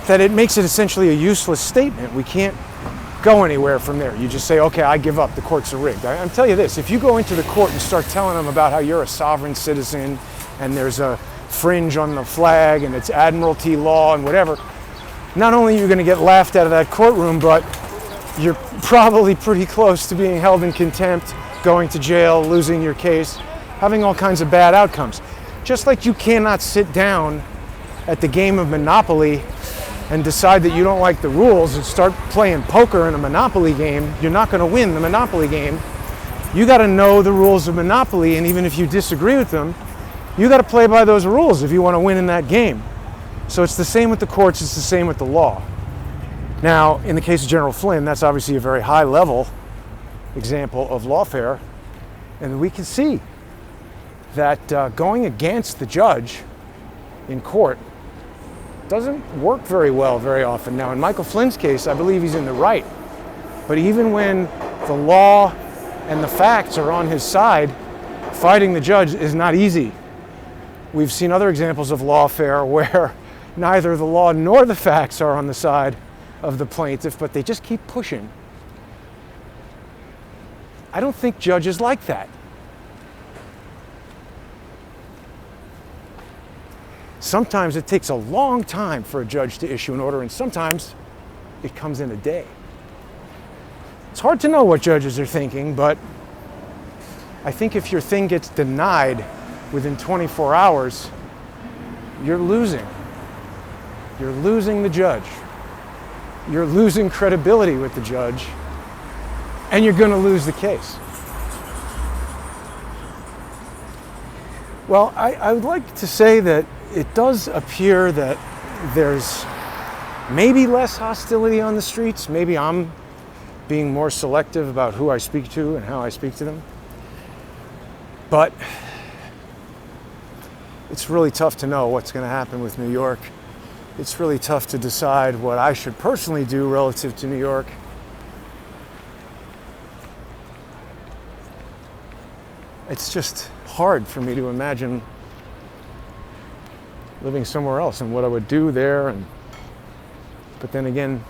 that it makes it essentially a useless statement. We can't go anywhere from there. You just say, okay, I give up, the courts are rigged. I'm telling you this, if you go into the court and start telling them about how you're a sovereign citizen and there's a fringe on the flag and it's admiralty law and whatever, not only are you going to get laughed out of that courtroom, but you're probably pretty close to being held in contempt, going to jail, losing your case, having all kinds of bad outcomes. Just like you cannot sit down at the game of Monopoly and decide that you don't like the rules and start playing poker in a Monopoly game, you're not going to win the Monopoly game. You got to know the rules of Monopoly, and even if you disagree with them, you got to play by those rules if you want to win in that game. So it's the same with the courts, it's the same with the law. Now, in the case of General Flynn, that's obviously a very high-level example of lawfare, and we can see that going against the judge in court doesn't work very well very often. Now, in Michael Flynn's case, I believe he's in the right, but even when the law and the facts are on his side, fighting the judge is not easy. We've seen other examples of lawfare where neither the law nor the facts are on the side of the plaintiff, but they just keep pushing. I don't think judges like that. Sometimes it takes a long time for a judge to issue an order, and sometimes it comes in a day. It's hard to know what judges are thinking, but I think if your thing gets denied within 24 hours, you're losing. You're losing the judge. You're losing credibility with the judge, and you're going to lose the case. Well, I would like to say that it does appear that there's maybe less hostility on the streets. Maybe I'm being more selective about who I speak to and how I speak to them. But it's really tough to know what's going to happen with New York. It's really tough to decide what I should personally do relative to New York. it's just hard for me to imagine living somewhere else and what I would do there. But then again,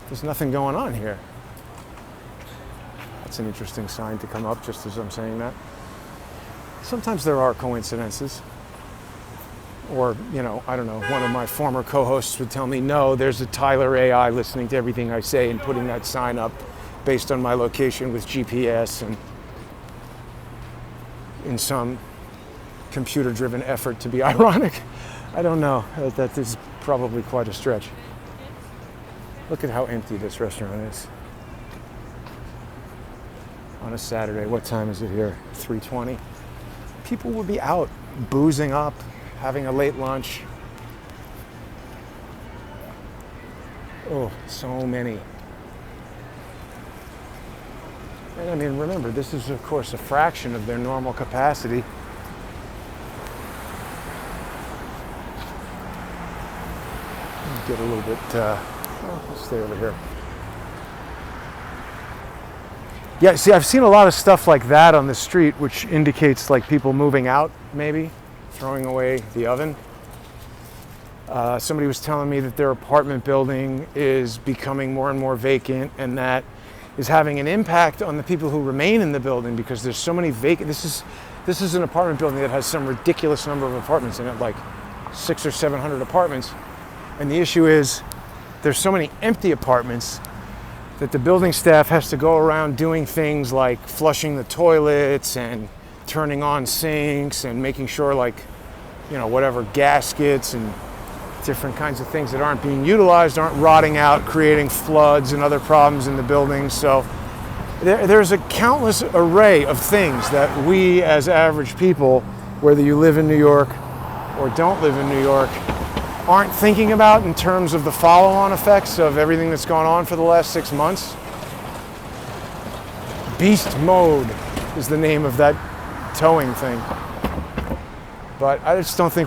there's nothing going on here. That's an interesting sign to come up just as I'm saying that. Sometimes there are coincidences. Or, you know, I don't know, one of my former co-hosts would tell me, no, there's a Tyler AI listening to everything I say and putting that sign up based on my location with GPS and in some computer-driven effort to be ironic. I don't know. That is probably quite a stretch. Look at how empty this restaurant is. On a Saturday, what time is it here? 3:20. People would be out boozing up, having a late lunch. Oh, so many. And I mean, remember, this is, of course, a fraction of their normal capacity. Get a little bit, let's stay over here. Yeah, see, I've seen a lot of stuff like that on the street, which indicates like people moving out, maybe, throwing away the oven. Somebody was telling me that their apartment building is becoming more and more vacant, and that is having an impact on the people who remain in the building because there's so many vacant. This is an apartment building that has some ridiculous number of apartments in it, like 600 or 700 apartments. And the issue is there's so many empty apartments that the building staff has to go around doing things like flushing the toilets and turning on sinks and making sure, like, you know, whatever gaskets and different kinds of things that aren't being utilized aren't rotting out, creating floods and other problems in the building. So there's a countless array of things that we as average people, whether you live in New York or don't live in New York, aren't thinking about in terms of the follow-on effects of everything that's gone on for the last 6 months. Beast mode is the name of that towing thing. But I just don't think